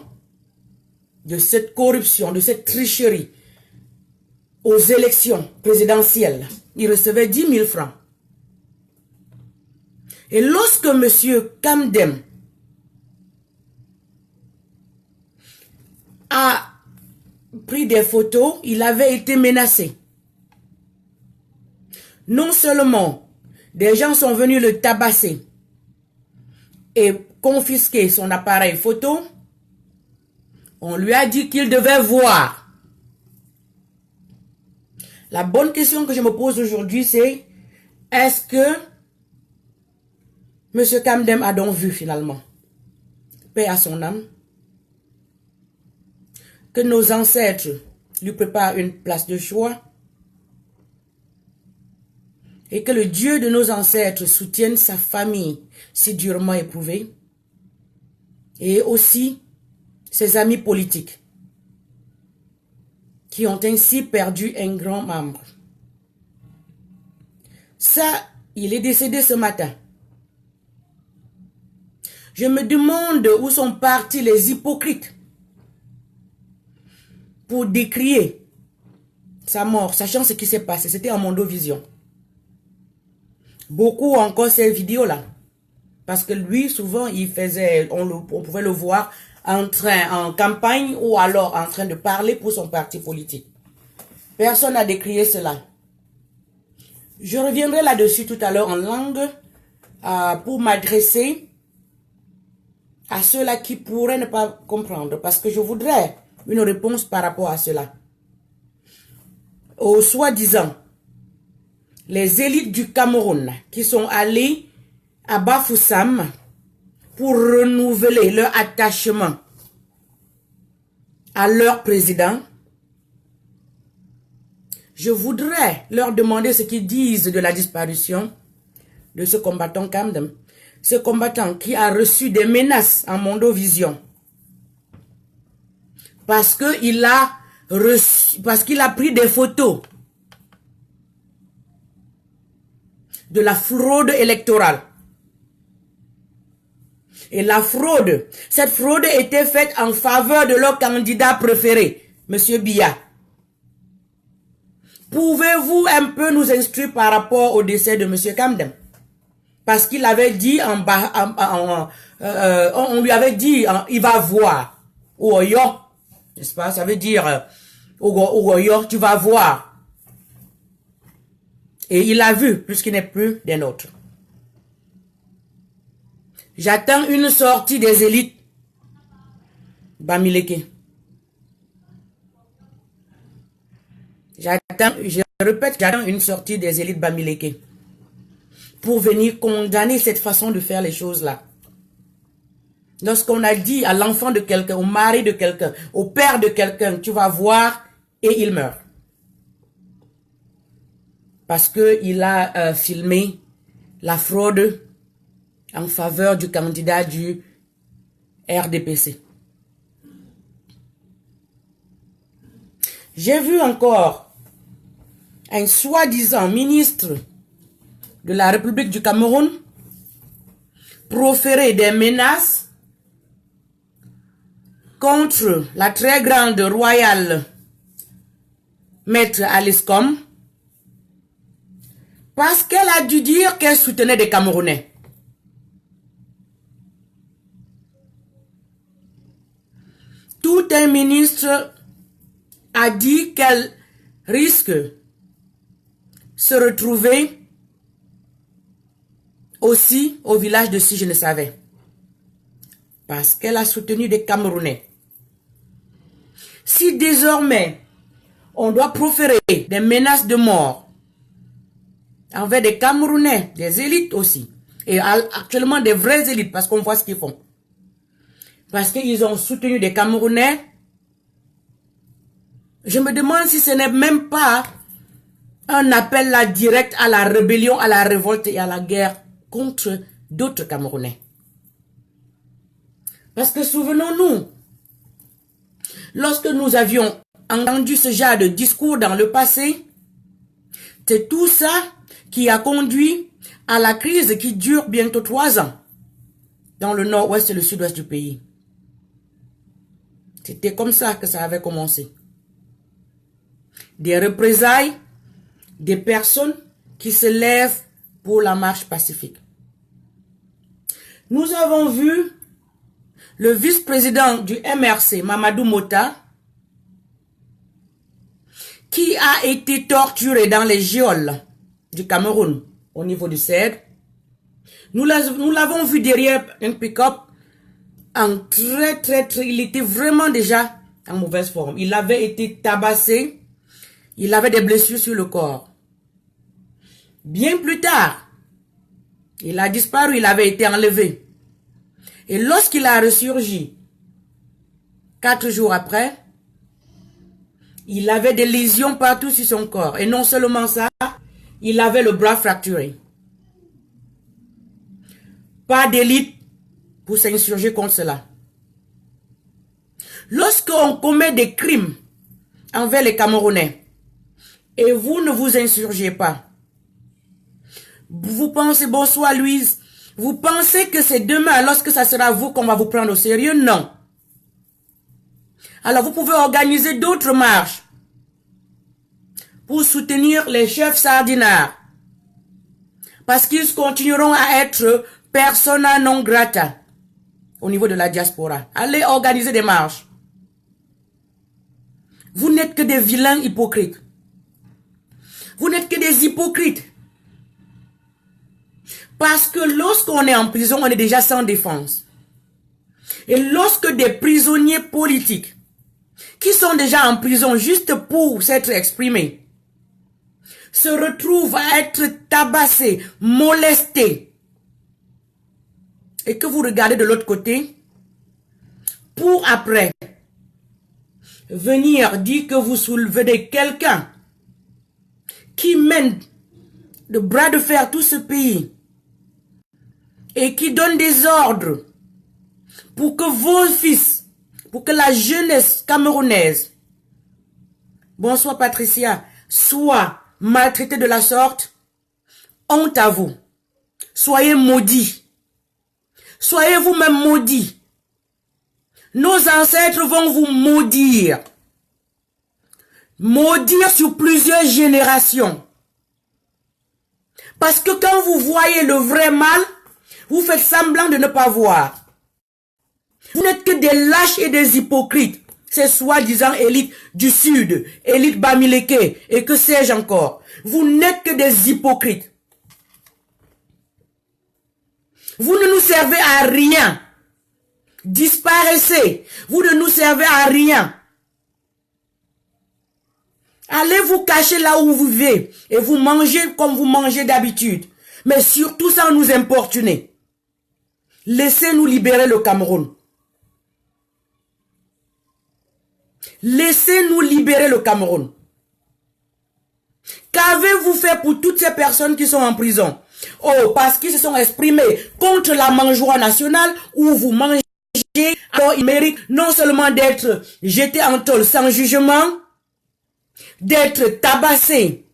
de cette corruption, de cette tricherie aux élections présidentielles, il recevait 10 000 francs. Et lorsque M. Kamdem a pris des photos, il avait été menacé. Non seulement des gens sont venus le tabasser et confisquer son appareil photo, on lui a dit qu'il devait voir. La bonne question que je me pose aujourd'hui, c'est est-ce que M. Kamdem a donc vu finalement? Paix à son âme. Que nos ancêtres lui préparent une place de choix. Et que le Dieu de nos ancêtres soutienne sa famille si durement éprouvée. Et aussi ses amis politiques qui ont ainsi perdu un grand membre. Ça, il est décédé ce matin. Je me demande où sont partis les hypocrites pour décrier sa mort, sachant ce qui s'est passé. C'était en Mondovision. Beaucoup ont encore ces vidéos-là. Parce que lui, souvent, il faisait, on pouvait le voir en campagne ou alors en train de parler pour son parti politique. Personne n'a décrié cela. Je reviendrai là-dessus tout à l'heure en langue pour m'adresser à ceux-là qui pourraient ne pas comprendre. Parce que je voudrais une réponse par rapport à cela. Au soi-disant, les élites du Cameroun qui sont allées à Bafoussam pour renouveler leur attachement à leur président, je voudrais leur demander ce qu'ils disent de la disparition de ce combattant Kamdem. Ce combattant qui a reçu des menaces en Mondovision parce qu'il a pris des photos de la fraude électorale. Et la fraude, cette fraude était faite en faveur de leur candidat préféré, M. Biya. Pouvez-vous un peu nous instruire par rapport au décès de M. Kamdem? Parce qu'il avait dit on lui avait dit, il va voir. Oyo, n'est-ce pas? Ça veut dire, Oyo, tu vas voir. Et il a vu, puisqu'il n'est plus des nôtres. J'attends une sortie des élites Bamileke. Je répète, j'attends une sortie des élites Bamileke pour venir condamner cette façon de faire les choses là. Lorsqu'on a dit à l'enfant de quelqu'un, au mari de quelqu'un, au père de quelqu'un, tu vas voir, et il meurt. Parce qu'il a filmé la fraude en faveur du candidat du RDPC. J'ai vu encore un soi-disant ministre de la République du Cameroun proférer des menaces contre la très grande royale maître Alice Com parce qu'elle a dû dire qu'elle soutenait des Camerounais. Tout un ministre a dit qu'elle risque se retrouver aussi au village de Si Je Ne Savais. Parce qu'elle a soutenu des Camerounais. Si désormais on doit proférer des menaces de mort envers des Camerounais, des élites aussi, et actuellement des vraies élites, parce qu'on voit ce qu'ils font. Parce qu'ils ont soutenu des Camerounais, je me demande si ce n'est même pas un appel là direct à la rébellion, à la révolte et à la guerre contre d'autres Camerounais. Parce que souvenons-nous, Lorsque nous avions entendu ce genre de discours dans le passé, c'est tout ça qui a conduit à la crise qui dure bientôt 3 ans dans le nord-ouest et le sud-ouest du pays. C'était comme ça que ça avait commencé. Des représailles, des personnes qui se lèvent pour la marche pacifique. Nous avons vu le vice-président du MRC, Mamadou Mota, qui a été torturé dans les geôles du Cameroun au niveau du CED. Nous l'avons vu derrière un pick-up il était vraiment déjà en mauvaise forme. Il avait été tabassé, il avait des blessures sur le corps. Bien plus tard, il a disparu, il avait été enlevé. Et lorsqu'il a ressurgi, 4 jours après, il avait des lésions partout sur son corps. Et non seulement ça, il avait le bras fracturé. Pas d'élite pour s'insurger contre cela. Lorsqu'on commet des crimes envers les Camerounais, et vous ne vous insurgez pas, vous pensez, bonsoir Louise, vous pensez que c'est demain, lorsque ça sera vous, qu'on va vous prendre au sérieux? Non. Alors vous pouvez organiser d'autres marches pour soutenir les chefs sardinards, parce qu'ils continueront à être persona non grata au niveau de la diaspora. Allez organiser des marches. Vous n'êtes que des vilains hypocrites. Vous n'êtes que des hypocrites. Parce que lorsqu'on est en prison, on est déjà sans défense. Et lorsque des prisonniers politiques qui sont déjà en prison juste pour s'être exprimés se retrouvent à être tabassés, molestés, et que vous regardez de l'autre côté, pour après venir dire que vous soulevez quelqu'un qui mène de bras de fer tout ce pays et qui donne des ordres pour que vos fils, pour que la jeunesse camerounaise, bonsoir Patricia, soit maltraitée de la sorte, honte à vous. Soyez maudits. Soyez vous-même maudits. Nos ancêtres vont vous maudire. Maudire sur plusieurs générations. Parce que quand vous voyez le vrai mal, vous faites semblant de ne pas voir. Vous n'êtes que des lâches et des hypocrites. Ces soi-disant élites du Sud, élites Bamileke et que sais-je encore. Vous n'êtes que des hypocrites. Vous ne nous servez à rien. Disparaissez. Vous ne nous servez à rien. Allez vous cacher là où vous vivez et vous mangez comme vous mangez d'habitude. Mais surtout sans nous importuner. Laissez-nous libérer le Cameroun. Laissez-nous libérer le Cameroun. Qu'avez-vous fait pour toutes ces personnes qui sont en prison? Oh, parce qu'ils se sont exprimés contre la mangeoire nationale où vous mangez, alors ils méritent non seulement d'être jetés en tôle sans jugement, d'être tabassés,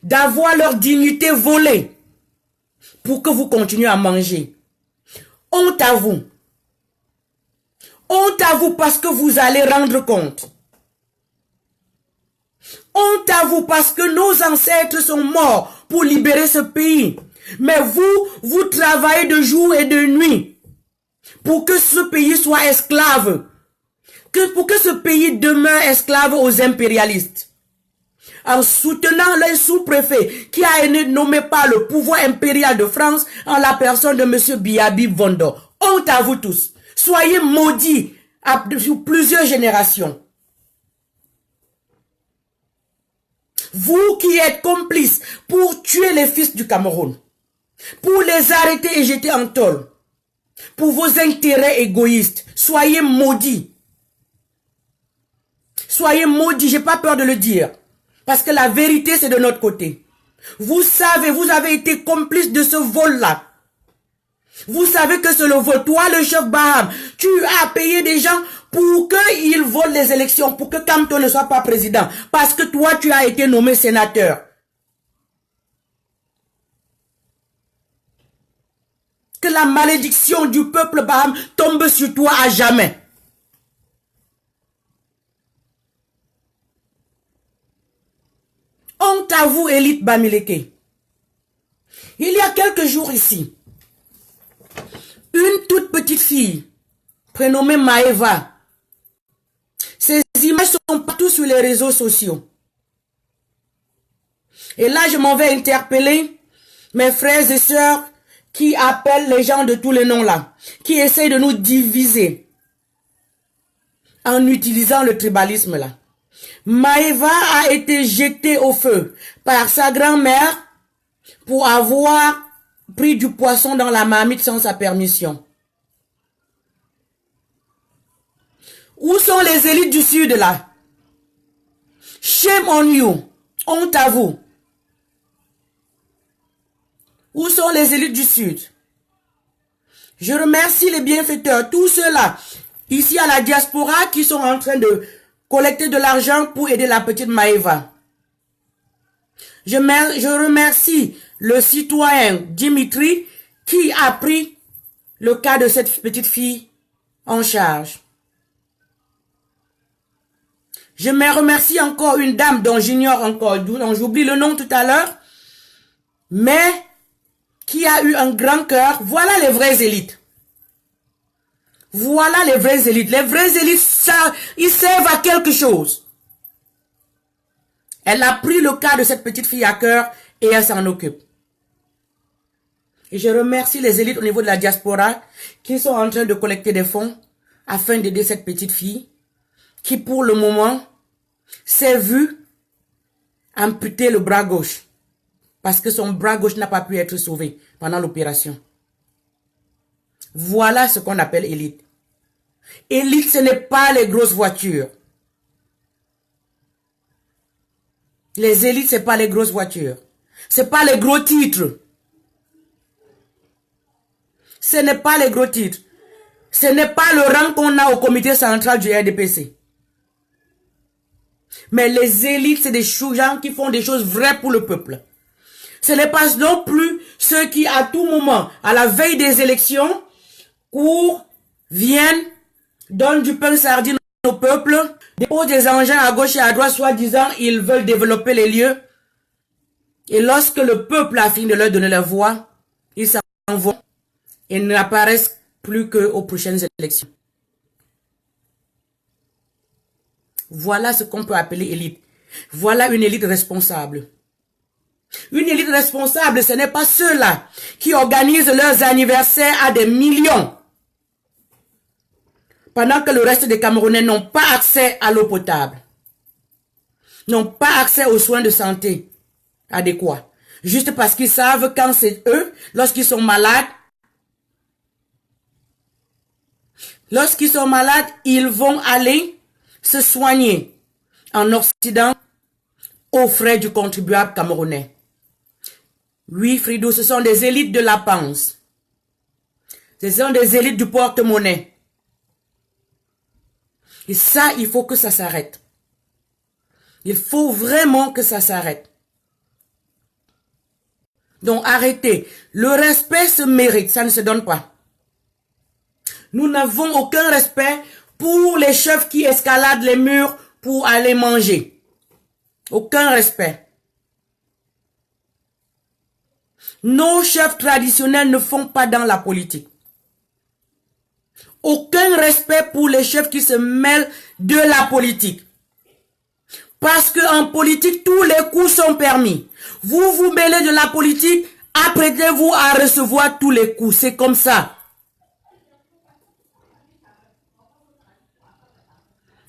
d'avoir leur dignité volée pour que vous continuez à manger. Honte à vous. Honte à vous parce que vous allez rendre compte. Honte à vous parce que nos ancêtres sont morts pour libérer ce pays. Mais vous travaillez de jour et de nuit pour que ce pays soit esclave. Pour que ce pays demeure esclave aux impérialistes. En soutenant le sous-préfet qui a été nommé par le pouvoir impérial de France en la personne de M. Biabi Vondo. Honte à vous tous. Soyez maudits sur plusieurs générations. Vous qui êtes complices pour tuer les fils du Cameroun, pour les arrêter et jeter en tôle, pour vos intérêts égoïstes, soyez maudits. Soyez maudits, j'ai pas peur de le dire, parce que la vérité c'est de notre côté. Vous savez, vous avez été complices de ce vol-là. Vous savez que c'est le vote. Toi, le chef Baham, tu as payé des gens pour qu'ils votent les élections, pour que Kamto ne soit pas président. Parce que toi, tu as été nommé sénateur. Que la malédiction du peuple Baham tombe sur toi à jamais. Honte à vous, élite Bamileke. Il y a quelques jours ici, une toute petite fille, prénommée Maeva. Ces images sont partout sur les réseaux sociaux. Et là, je m'en vais interpeller mes frères et sœurs qui appellent les gens de tous les noms là, qui essayent de nous diviser en utilisant le tribalisme là. Maeva a été jetée au feu par sa grand-mère pour avoir pris du poisson dans la marmite sans sa permission. Où sont les élites du Sud là? Shame on you. Honte à vous. Où sont les élites du Sud? Je remercie les bienfaiteurs, tous ceux-là, ici à la diaspora, qui sont en train de collecter de l'argent pour aider la petite Maeva. Je remercie le citoyen Dimitri qui a pris le cas de cette petite fille en charge. Je me remercie encore une dame dont j'ignore encore, dont j'oublie le nom tout à l'heure, mais qui a eu un grand cœur. Voilà les vraies élites. Voilà les vraies élites. Les vraies élites, ils servent à quelque chose. Elle a pris le cas de cette petite fille à cœur et elle s'en occupe. Et je remercie les élites au niveau de la diaspora qui sont en train de collecter des fonds afin d'aider cette petite fille qui pour le moment s'est vue amputer le bras gauche parce que son bras gauche n'a pas pu être sauvé pendant l'opération. Voilà ce qu'on appelle élite. Élite, ce n'est pas les grosses voitures. Les élites, ce n'est pas les grosses voitures. Ce n'est pas les gros titres. Ce n'est pas les gros titres. Ce n'est pas le rang qu'on a au comité central du RDPC. Mais les élites, c'est des gens qui font des choses vraies pour le peuple. Ce n'est pas non plus ceux qui, à tout moment, à la veille des élections, courent, viennent, donnent du pain sardine au peuple, déposent des engins à gauche et à droite, soi-disant, ils veulent développer les lieux. Et lorsque le peuple a fini de leur donner la voix, ils s'en vont et n'apparaissent plus qu'aux prochaines élections. Voilà ce qu'on peut appeler élite. Voilà une élite responsable. Une élite responsable, ce n'est pas ceux-là qui organisent leurs anniversaires à des millions, pendant que le reste des Camerounais n'ont pas accès à l'eau potable, n'ont pas accès aux soins de santé adéquats, juste parce qu'ils savent quand c'est eux, lorsqu'ils sont malades, ils vont aller se soigner en Occident aux frais du contribuable camerounais. Oui, Frido, ce sont des élites de la panse. Ce sont des élites du porte-monnaie. Et ça, il faut que ça s'arrête. Il faut vraiment que ça s'arrête. Donc, arrêtez. Le respect se mérite, ça ne se donne pas. Nous n'avons aucun respect pour les chefs qui escaladent les murs pour aller manger. Aucun respect. Nos chefs traditionnels ne font pas dans la politique. Aucun respect pour les chefs qui se mêlent de la politique. Parce qu'en politique, tous les coups sont permis. Vous vous mêlez de la politique, apprêtez-vous à recevoir tous les coups. C'est comme ça.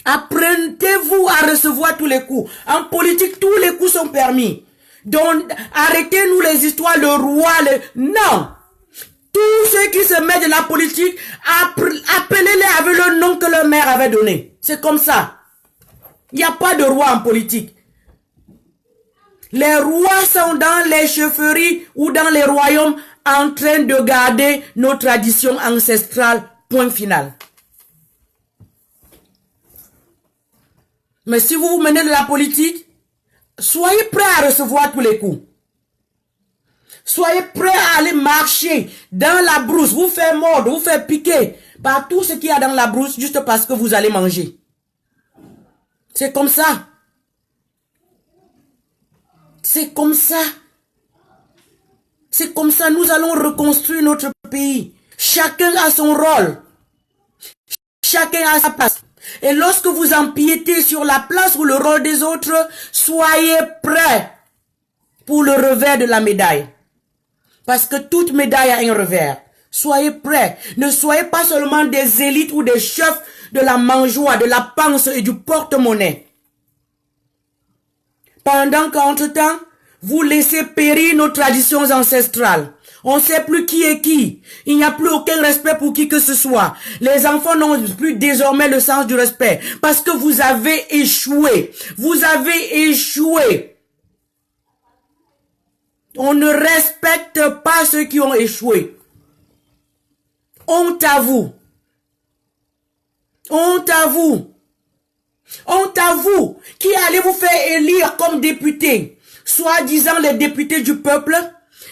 Apprêtez-vous à recevoir tous les coups. En politique, tous les coups sont permis. Donc, arrêtez-nous les histoires, le roi, non. Tous ceux qui se mettent de la politique, appelez-les avec le nom que leur mère avait donné. C'est comme ça. Il n'y a pas de roi en politique. Les rois sont dans les chefferies ou dans les royaumes en train de garder nos traditions ancestrales, point final. Mais si vous vous menez de la politique, soyez prêts à recevoir tous les coups. Soyez prêts à aller marcher dans la brousse, vous faire mordre, vous faire piquer par tout ce qu'il y a dans la brousse juste parce que vous allez manger. C'est comme ça. C'est comme ça. C'est comme ça, nous allons reconstruire notre pays. Chacun a son rôle. Chacun a sa place. Et lorsque vous empiétez sur la place ou le rôle des autres, soyez prêts pour le revers de la médaille. Parce que toute médaille a un revers. Soyez prêts. Ne soyez pas seulement des élites ou des chefs de la mangeoire, de la panse et du porte-monnaie. Pendant qu'entre-temps, vous laissez périr nos traditions ancestrales. On ne sait plus qui est qui. Il n'y a plus aucun respect pour qui que ce soit. Les enfants n'ont plus désormais le sens du respect. Parce que vous avez échoué. Vous avez échoué. On ne respecte pas ceux qui ont échoué. Honte à vous. Honte à vous. Honte à vous qui allez vous faire élire comme député. Soi-disant les députés du peuple,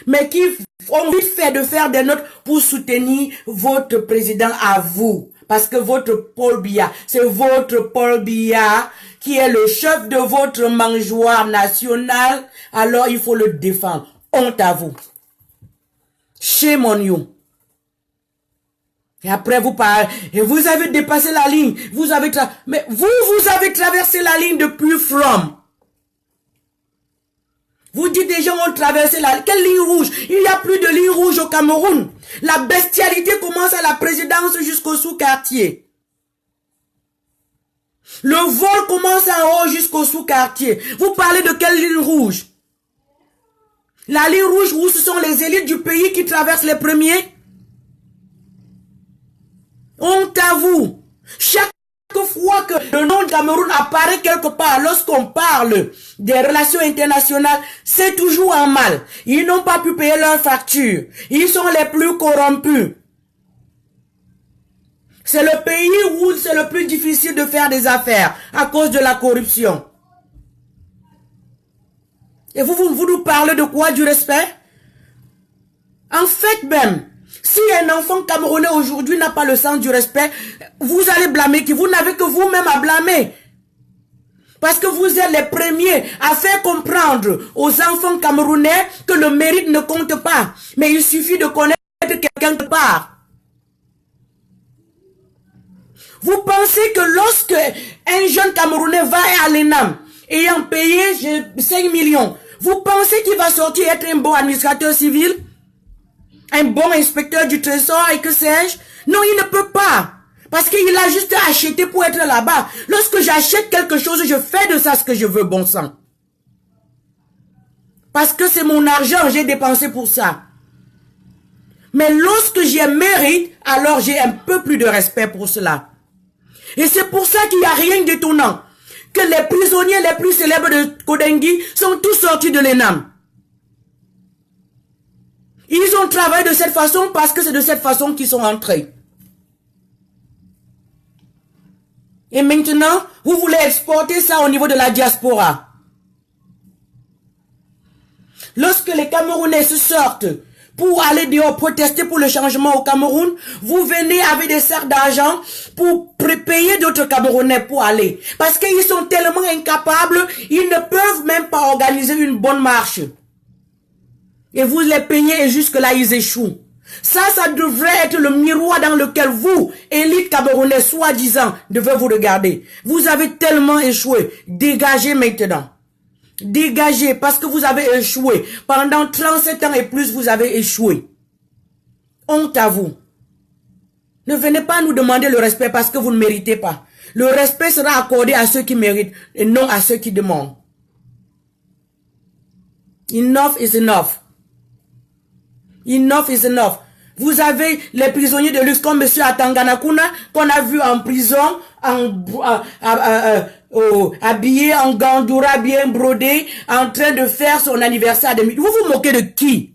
mais qui ont vite fait de faire des notes pour soutenir votre président à vous. Parce que votre Paul Biya, c'est votre Paul Biya qui est le chef de votre mangeoire nationale. Alors il faut le défendre. Honte à vous. Shame on you. Et après vous parlez, et vous avez dépassé la ligne. Vous avez mais vous avez traversé la ligne depuis From. Vous dites des gens ont traversé la... Quelle ligne rouge? Il n'y a plus de ligne rouge au Cameroun. La bestialité commence à la présidence jusqu'au sous-quartier. Le vol commence en haut jusqu'au sous-quartier. Vous parlez de quelle ligne rouge? La ligne rouge où ce sont les élites du pays qui traversent les premiers? Honte à vous. Chaque fois que le nom de Cameroun apparaît quelque part, lorsqu'on parle des relations internationales, c'est toujours en mal. Ils n'ont pas pu payer leurs factures. Ils sont les plus corrompus. C'est le pays où c'est le plus difficile de faire des affaires à cause de la corruption. Et vous nous parlez de quoi? Du respect? En fait même, si un enfant camerounais aujourd'hui n'a pas le sens du respect, vous allez blâmer qui? Vous n'avez que vous-même à blâmer. Parce que vous êtes les premiers à faire comprendre aux enfants camerounais que le mérite ne compte pas. Mais il suffit de connaître quelqu'un quelque part. Vous pensez que lorsque un jeune Camerounais va à l'ENAM, ayant payé 5 millions, vous pensez qu'il va sortir être un bon administrateur civil? Un bon inspecteur du trésor et que sais-je? Non, il ne peut pas. Parce qu'il a juste acheté pour être là-bas. Lorsque j'achète quelque chose, je fais de ça ce que je veux, bon sang. Parce que c'est mon argent, j'ai dépensé pour ça. Mais lorsque j'ai mérite, alors j'ai un peu plus de respect pour cela. Et c'est pour ça qu'il n'y a rien d'étonnant que les prisonniers les plus célèbres de Kodengui sont tous sortis de l'ENAM. Ils ont travaillé de cette façon parce que c'est de cette façon qu'ils sont entrés. Et maintenant, vous voulez exporter ça au niveau de la diaspora. Lorsque les Camerounais se sortent pour aller dehors protester pour le changement au Cameroun, vous venez avec des sacs d'argent pour payer d'autres Camerounais pour aller. Parce qu'ils sont tellement incapables, ils ne peuvent même pas organiser une bonne marche. Et vous les peignez et jusque-là, ils échouent. Ça devrait être le miroir dans lequel vous, élite camerounais, soi-disant, devez vous regarder. Vous avez tellement échoué. Dégagez maintenant. Dégagez parce que vous avez échoué. Pendant 37 ans et plus, vous avez échoué. Honte à vous. Ne venez pas nous demander le respect parce que vous ne méritez pas. Le respect sera accordé à ceux qui méritent et non à ceux qui demandent. Enough is enough. Enough is enough. Vous avez les prisonniers de luxe comme M. Atanganakuna qu'on a vu en prison, habillé en gandoura bien brodé, en train de faire son anniversaire. Vous vous moquez de qui?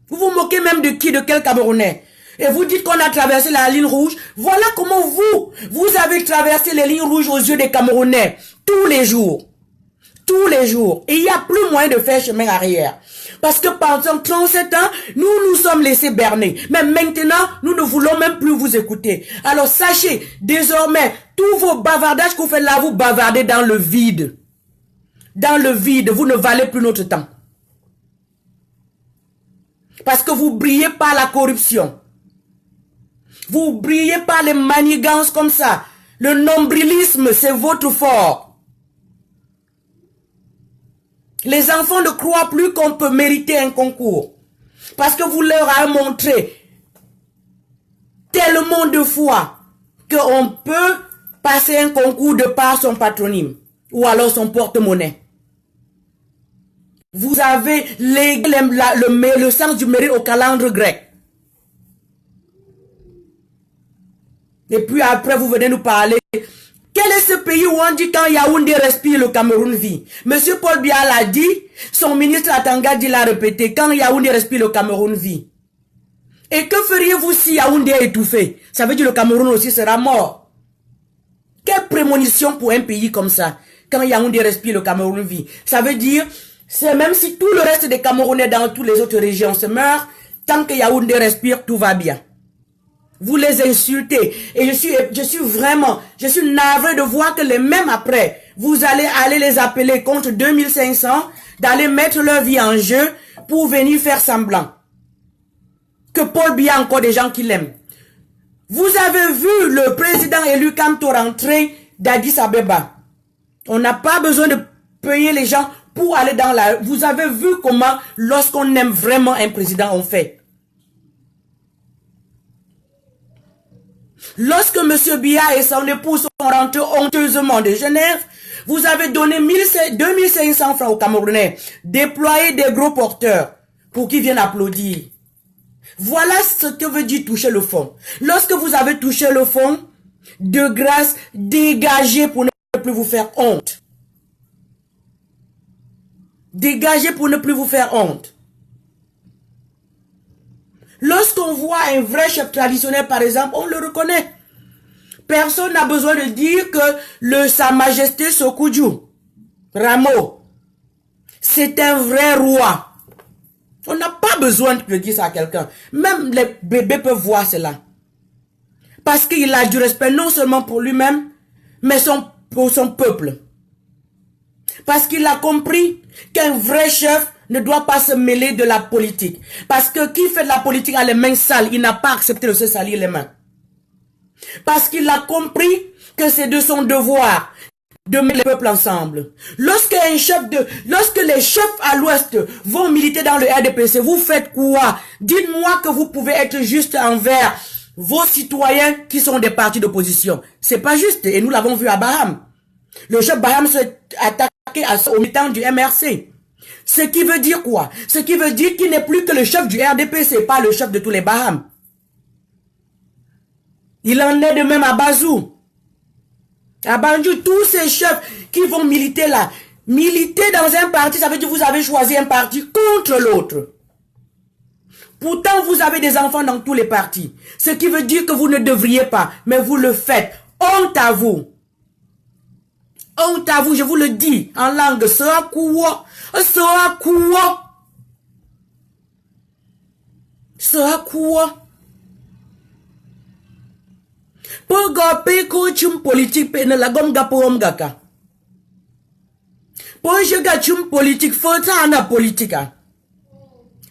Vous vous moquez même de qui, de quel Camerounais? Et vous dites qu'on a traversé la ligne rouge. Voilà comment vous avez traversé les lignes rouges aux yeux des Camerounais. Tous les jours. Tous les jours. Et il n'y a plus moyen de faire chemin arrière. Parce que pendant 37 ans, nous nous sommes laissés berner. Mais maintenant, nous ne voulons même plus vous écouter. Alors sachez, désormais, tous vos bavardages que vous faites là, vous bavardez dans le vide. Dans le vide, vous ne valez plus notre temps. Parce que vous brillez par la corruption. Vous brillez par les manigances comme ça. Le nombrilisme, c'est votre fort. Les enfants ne croient plus qu'on peut mériter un concours. Parce que vous leur avez montré tellement de fois qu'on peut passer un concours de par son patronyme. Ou alors son porte-monnaie. Vous avez le sens du mérite au calendrier grec. Et puis après, vous venez nous parler. Quel est ce pays où on dit quand Yaoundé respire, le Cameroun vit? Monsieur Paul Biya l'a dit, son ministre Atangadi l'a répété, quand Yaoundé respire, le Cameroun vit. Et que feriez-vous si Yaoundé est étouffé? Ça veut dire que le Cameroun aussi sera mort. Quelle prémonition pour un pays comme ça? Quand Yaoundé respire, le Cameroun vit. Ça veut dire, c'est même si tout le reste des Camerounais dans toutes les autres régions se meurent, tant que Yaoundé respire, tout va bien. Vous les insultez. Et je suis navré de voir que les mêmes après, vous allez les appeler contre 2500, d'aller mettre leur vie en jeu pour venir faire semblant. Que Paul Biya a encore des gens qui l'aiment. Vous avez vu le président élu Kanto rentrer d'Addis Abeba. On n'a pas besoin de payer les gens pour aller dans la... Vous avez vu comment, lorsqu'on aime vraiment un président, on fait. Lorsque M. Biya et son épouse sont rentrés honteusement de Genève, vous avez donné 2500 francs aux Camerounais, déployé des gros porteurs pour qu'ils viennent applaudir. Voilà ce que veut dire toucher le fond. Lorsque vous avez touché le fond, de grâce, dégagez pour ne plus vous faire honte. Dégagez pour ne plus vous faire honte. Lorsqu'on voit un vrai chef traditionnel, par exemple, on le reconnaît. Personne n'a besoin de dire que Sa Majesté Sokudju, Rameau, c'est un vrai roi. On n'a pas besoin de dire ça à quelqu'un. Même les bébés peuvent voir cela. Parce qu'il a du respect non seulement pour lui-même, mais pour son peuple. Parce qu'il a compris qu'un vrai chef ne doit pas se mêler de la politique. Parce que qui fait de la politique a les mains sales, il n'a pas accepté de se salir les mains. Parce qu'il a compris que c'est de son devoir de mettre les peuples ensemble. Lorsque les chefs à l'ouest vont militer dans le RDPC, vous faites quoi? Dites-moi que vous pouvez être juste envers vos citoyens qui sont des partis d'opposition. C'est pas juste, et nous l'avons vu à Baham. Le chef Baham s'est attaqué au militant du MRC. Ce qui veut dire quoi? Ce qui veut dire qu'il n'est plus que le chef du RDPC, pas le chef de tous les Baham. Il en est de même à Bazou. À Banjou, tous ces chefs qui vont militer là, militer dans un parti, ça veut dire que vous avez choisi un parti contre l'autre. Pourtant, vous avez des enfants dans tous les partis. Ce qui veut dire que vous ne devriez pas, mais vous le faites. Honte à vous. Honte à vous, je vous le dis en langue. Sera-koua. Sera-koua. Sera-koua. Pour gapé coachum politique pe ne la gom gapom gaka. Pour je gachum politique fota na politika.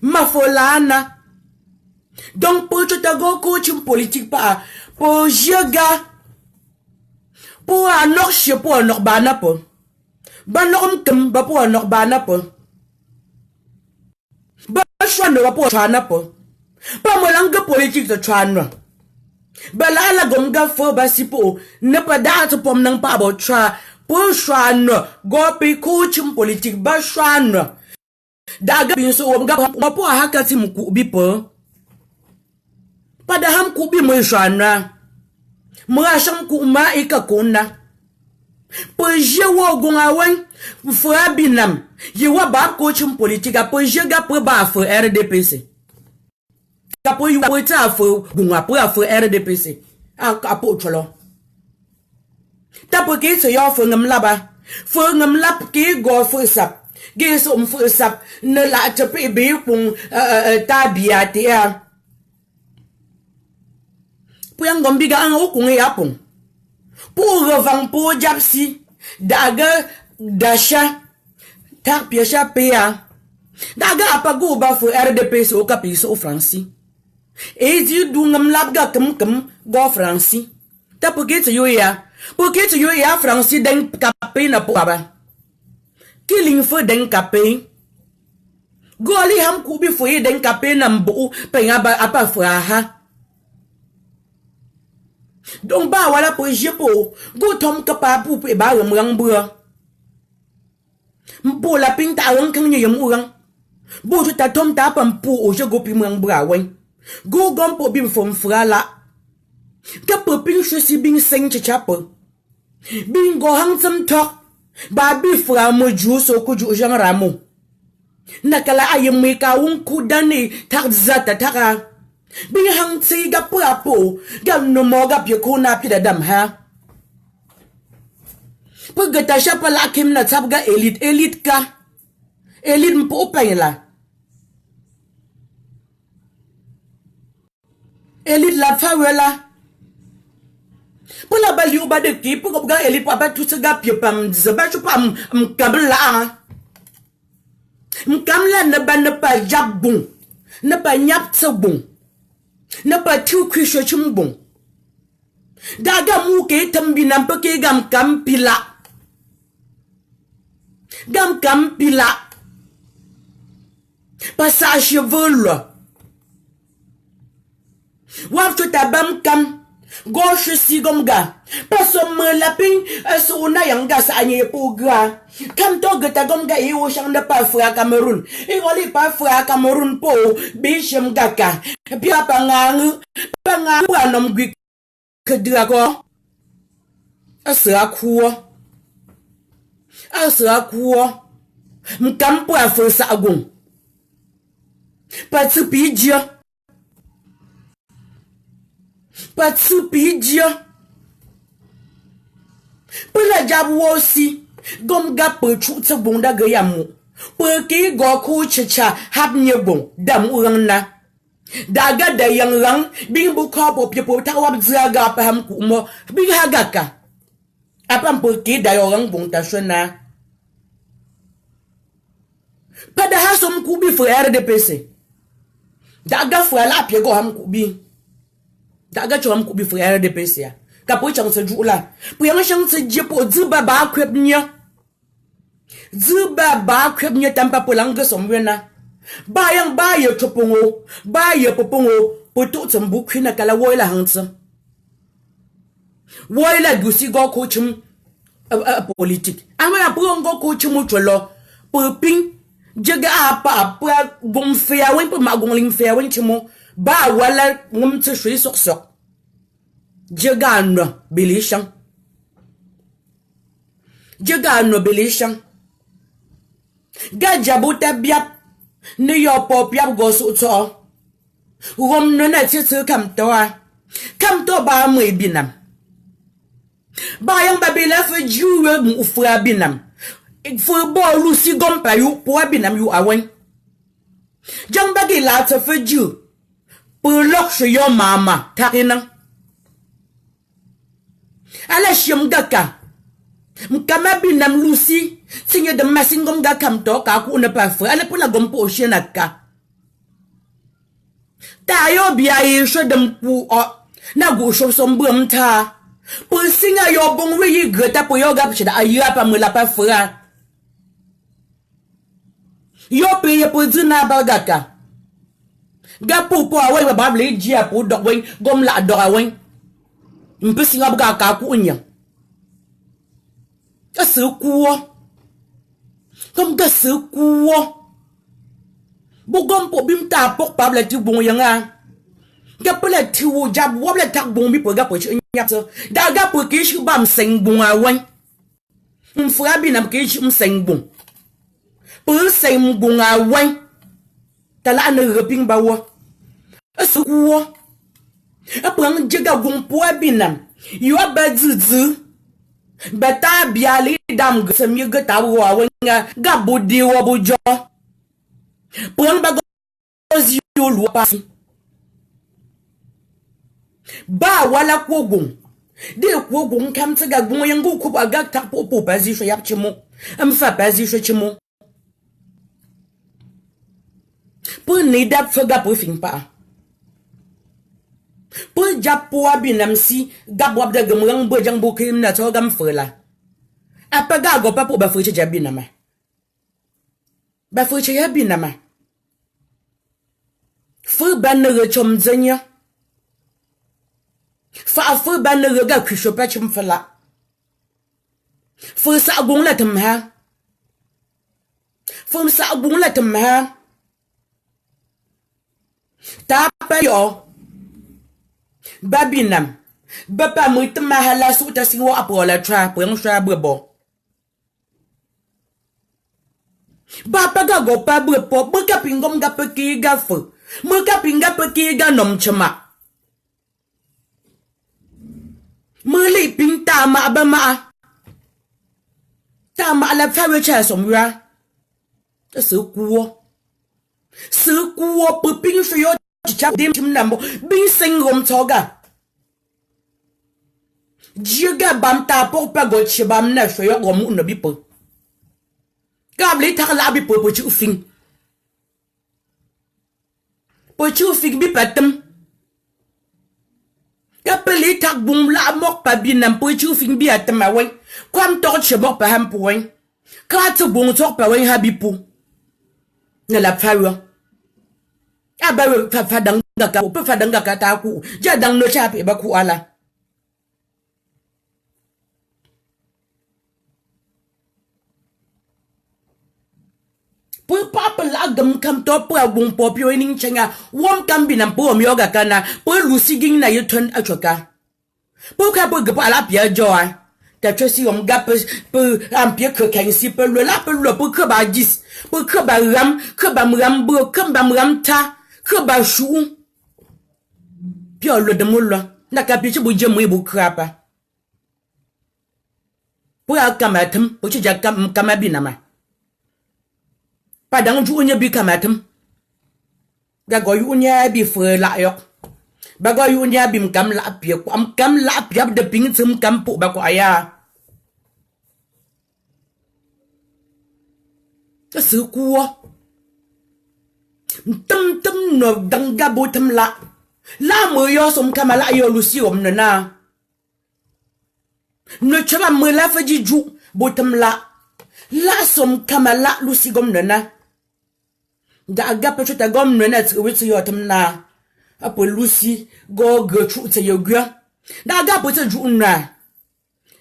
Ma folana. Donc pour tu ta go coachum politique pa pour je ga pour anoche pour anorbana po. Ba norm tum ba pour anorbana po. Ba chwa no ba pour chana po. Pas mo langue politique de chana. Bala la gomga fo basipo ne pas date pom nang pa bo tra po shwan go pe coaching politique ba shwan daga bin so omga po hakati mku bi po pa da ham ku bi mo shwan mo asham ku ma ikakona po je wo gonga wen fo abinam ye wa ba coaching politique po je ga po ba fo RDPC Kapo yu po ta fo bunga po afo RDPC. Apo cholo. Tapo ke se yo fo ngam laba. Fo ngam lab ke go fo sap. Ge so fo sap ne la te pe be pung ta bia te a. Po yang gombiga an o kun ya pung. Po revang po japsi daga dasha tak piasha pea. Daga apa go ba fo RDPC o kapiso o Franci. E di du ngam lab ga kem go Franci. Ta poket yo ya. Poket yo ya Franci den kape na po ba. Killing fo den kape. Goli ham ku bi fo ye den kape na mbo pe nga ba apa fo ha. Donc ba wala po jepo go tom kapa pu pe ba ngang bua. Mpo la ping ta ang kang yam urang. Bo ta tom ta pam pu o je go pi mang bra wen. Go gom po bim fom frala. Ka po ping shosi bing seng chapo. Bing go hang sam tok. Ba bi fra mo ju so ko ju jang ramo. Nakala ayem me ka un ku dani tak zata taka. Bing hang tsi ga po apo. Ga no mo ga pi ko na pi da dam ha. Pagata siya pala kim na tsab ga elite ka. Elite mpo pa la. Elite la fawela. Pula ba liu ba de ki pagop ga elite pa ba tu sa ga pi pam zaba chu pam kabla. Mkamla na ba na pa jabung. Na pa nyap tsabung. Na pa tu kwisho chumbung. Daga mu ke tambi nampa ke gam kam pila. Gam kam pila. Passage vol. Waf tu tabam kam. Gauche si gomga. Paso me laping so na yang gas anye poga. Kam to gata gomga e o shang na pa fra Cameroun. E wali pa fra Cameroun po bishem gaka. Pia pangang anom gwi kedra ko. Asa kuo. Mkampo afo sa agung. Patsupidia. Pula jabu wosi. Gomga pechu tse bonda gayamu. Peke go ku chicha hap nyebong. Dam urang na. Daga da yang rang. Bing buka po piepo tawab zaga paham kumo. Bing hagaka. Apam peke da orang bong tashona. Padahal som kubi fo RDPC. Daga fo ala pie go ham kubi. Daga chom kubi fo RDPC ya. Kapo chang se jula. Pu yang shang se jepo zuba ba kwep nya. Zuba ba kwep nya tampa polanga somwena. Ba yang ba ye chopongo, ba ye popongo, poto tsambu kwina kala woila hangsa. Woila gusi go ko chum politique. Ama pu ngo ko chum cholo. Puping jaga apa gom fea wen pa magongling fea wen chimo ba wala ngum tse shui sok jaga no bilishang gaja buta biap ne yo pop biap go su to gom no na tse kam to ba mo binam ba yang ba bela fa juwe mu fra binam for ball lucy gompa yu po binam yu awen jang bagi la ta fa ju po lok sho yo mama takina ala shim gaka mkama binam lucy sinye de masingom ga kam to ka ku na pa fa ala pula gompo shenaka ta yo bia yi sho dem pu o na go sho som bum ta po singa yo bong we yi gata po yo ga pchida ayya pa mula pa fra yo pe ye po zina bagaka gapu po awai ba ble jia po dok wen gom la dok awen mpesi ngabga ka ku nya asekuo kom gasekuo bu gom po bim ta pok pa ble ti bon yanga gapela ti wo jab wo ble tak bon bi po ga po chi nya so da ga po ki shu bam seng bon awen mfra bi nam ki shu seng bon po seng bon awen tala an reping ba wo quoi? Après, je gon poa binam. You a badzu. Bata biali dam se mi gata wa wenga gabudi wa bujo. Prang bagozi yo lu pa. Ba wala kogon. De kogon kam se ga gon yango ko ba ta po bazi so yap chimo. Am fa bazi so chimo. Pour ne dap foga pour fin pa. Pour japo abinam si gabwab de gamrang bojang bokim na to gam fela. Apaga go pa pour ba fuche jabinama. Ba fuche yabinama. Fu ban ne chom zenya. Fa fu ban ne ga kusho pa chum fela. Fu sa gon la tam ha. Fu sa gon la tam ha. Ta pa yo. Babinam. Bapa muit mahala suta siwa apola tra po yung sha bo. Bapa ga go pa po buka pingom ga peki ga fu. Muka pinga peki ga nom chama. Muli ping tama abama. Tama ala fawe cha somra. Se kuo pu ping shyo chap dim chim nambo bin sing rom toga. Jiga bam ta por pa go chibam na shyo rom no bipo. Gabli ta la bi po chu fin. Po chu fin bi patam. Gapeli tak bum la mok pa binam po chu fin bi atam awen. Kwam to chibok pa ham poin. Ka tu bung tok pa wen habipu. Na la fawa. Abawe fadang gaka po fadang gaka ta ku jadang no chapi ba ku ala po papa la gam kam to po agun po pio ning chenga wom kam binam po mi yoga kana po lusiging na yuton achoka po ka po gapa ala pia joy ta chosi om gap po ampie ke kan si po la po ke ba gis po ke ba ram bo ke ba ram ta que ba chou pio le de mulla na kapichi bu jemu bu krapa po ya kamatum po chi jakam kamabinama padang ju nya bi kamatum ga go yu nya bi fe la yok ba go yu nya bi kam la pie ko am kam la pie de ping sum kam pu ba ko aya ka su kuo tâm no danga botam la mo yo som kamala yo lusi om na no chaba mo la faji ju botam la som kamala lusi gom na da aga pe chota gom na tsi yo tam na apo lusi go chu tse yo gwa da aga pe tse ju na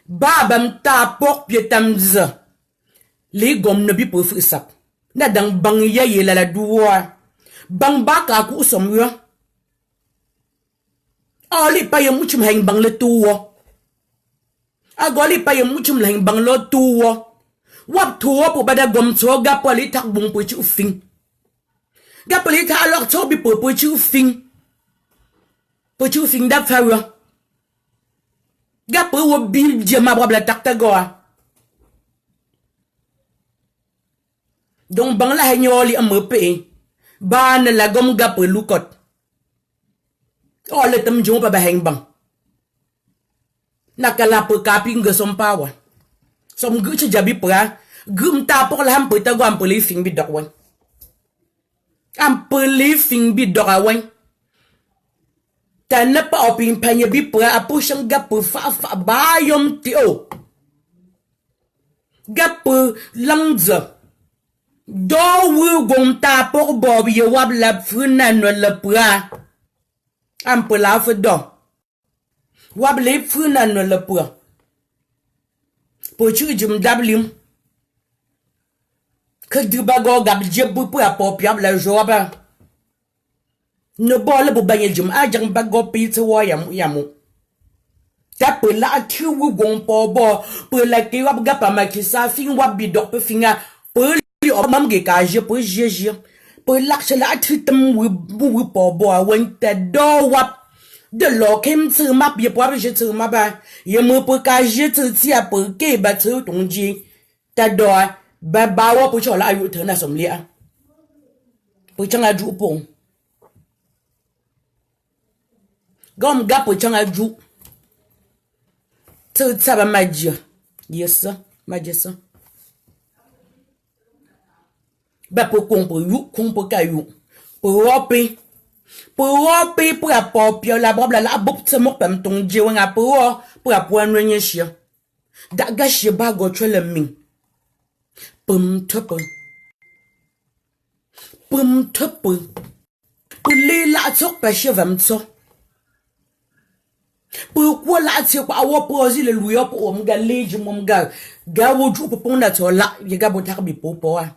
babam ta pok pietam z li gom no bi po fu sap na dang bang ye la duwa bang baka ku somyo ali pa yung muchum hang bang le tuwo agoli pa yung muchum hang bang lo tuwo wap tuwo po bada gom to ga poli tak bung po chu fin ga poli ta alok to bi po chu fin da fawo ga po wo bil jema bla tak ta go donc bang la hanyoli amope ba na la gom ga pelukot ole tam jom pa baheng bang nakala pe kaping ge som pawa som gu che jabi pra gum ta por la ham pe ta gwam pe li fing bi dok wan am pe li fing bi dok awan ta na pa opin panye bi pra apu shang ga pe fa ba yom ti o ga pe langza do wu gom ta por bob ye wab la funa no le pra am pe la fe do wab le funa no le pra po chu jum dablim ke du ba go gab je bu po po piab la joba no bol bu banye jum a jang ba go pi to wo yamu ta pe la tu wu gom po bo pe la ki wab ga pa ma ki sa fin wab bi do pe finga pe o mam ge ka je po je Pour l'argent tritum we pour bois when the door wap. De lo kem tu map ye po je tu maba. Ye me pour ka je tu ti a pour ke ba tu ton ji. Ta do ba ba wa pour chola yu te na som lia. Pour changa ju pong. Gom ga pour changa ju. Tu saba magia. Yes sir, magia sir. Ba pour pour yu, pour ka yu. Pour rope. Pour apopio la bob la bob te mo pam ton je wen pour apon nwenye shia. Da ga shi ba go twele min. Pum topo. Pum topo. Pour les la tok pa chevam so. Pour quoi la ti kwa wo pozi le luyo po mga leji mo mga ga wo ju po ponda to la ye ga bo tak bi po a.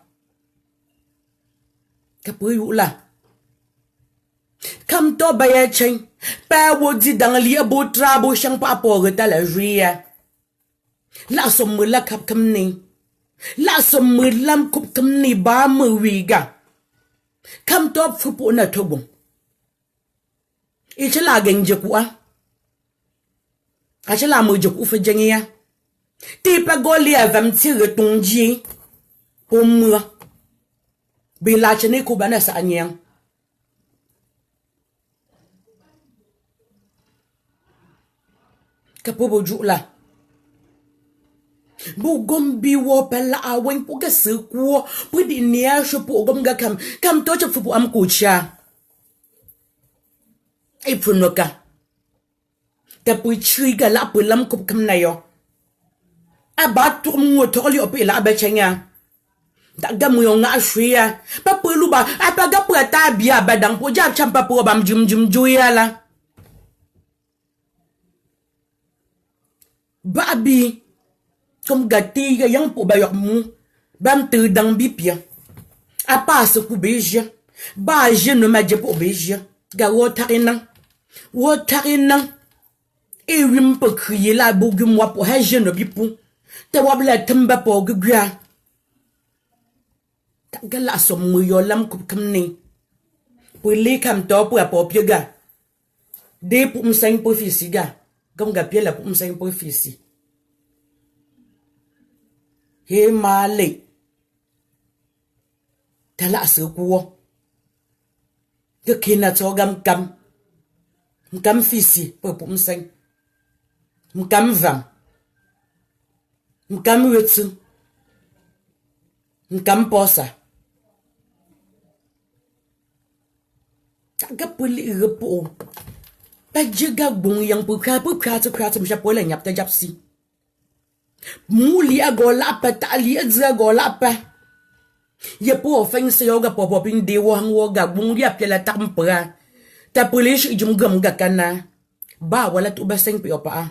Ka po yu la. Kam to baya chen pa wo di dang li bo trabo shang pa po ta la juia la som mu la kap kam ni la som mu lam kup kam ni ba mu wiga kam to fu po na to bon e chela gen je ku a chela mu je ku fa jeng ya ti pa go li avam ti re ton ji po mu bi la chene ku bana sa anyang. Kapobo jula bu gombi wo pela awen po ga se ku po di nia sho po gom ga kam to che fu am ku cha e prunoka ta pu chui ga la po lam kup kam na yo aba to mu to li op la ba chenya da ga mu yo nga shria pa po lu ba apa ga po ta bia ba dang po ja champa po bam jum juya la Babi comme gati ga yang po bayok mu bam te dang bipia a pas ku beja ba je no ma je po beja ga wotarina e wim po kriye la bogu mo po ha je no bipu te wabla tamba po gugya ta gala so mu yo lam ku kamni po le kam to po piega de po msang po fisiga comme ga piela pour m'say pour fisi he male tala se kuo de kina to gam fisi pour m'say m'gam vam m'gam wetsu m'gam posa ga puli repo pa jiga bon yang pour krata mja pour la nyap ta japsi muli agola pa tali azra gola pa ye po fen se yoga po pin de wo hang wo ga bon ya pela tampra ta polish jum gam ga kana ba wala tu ba seng pe opa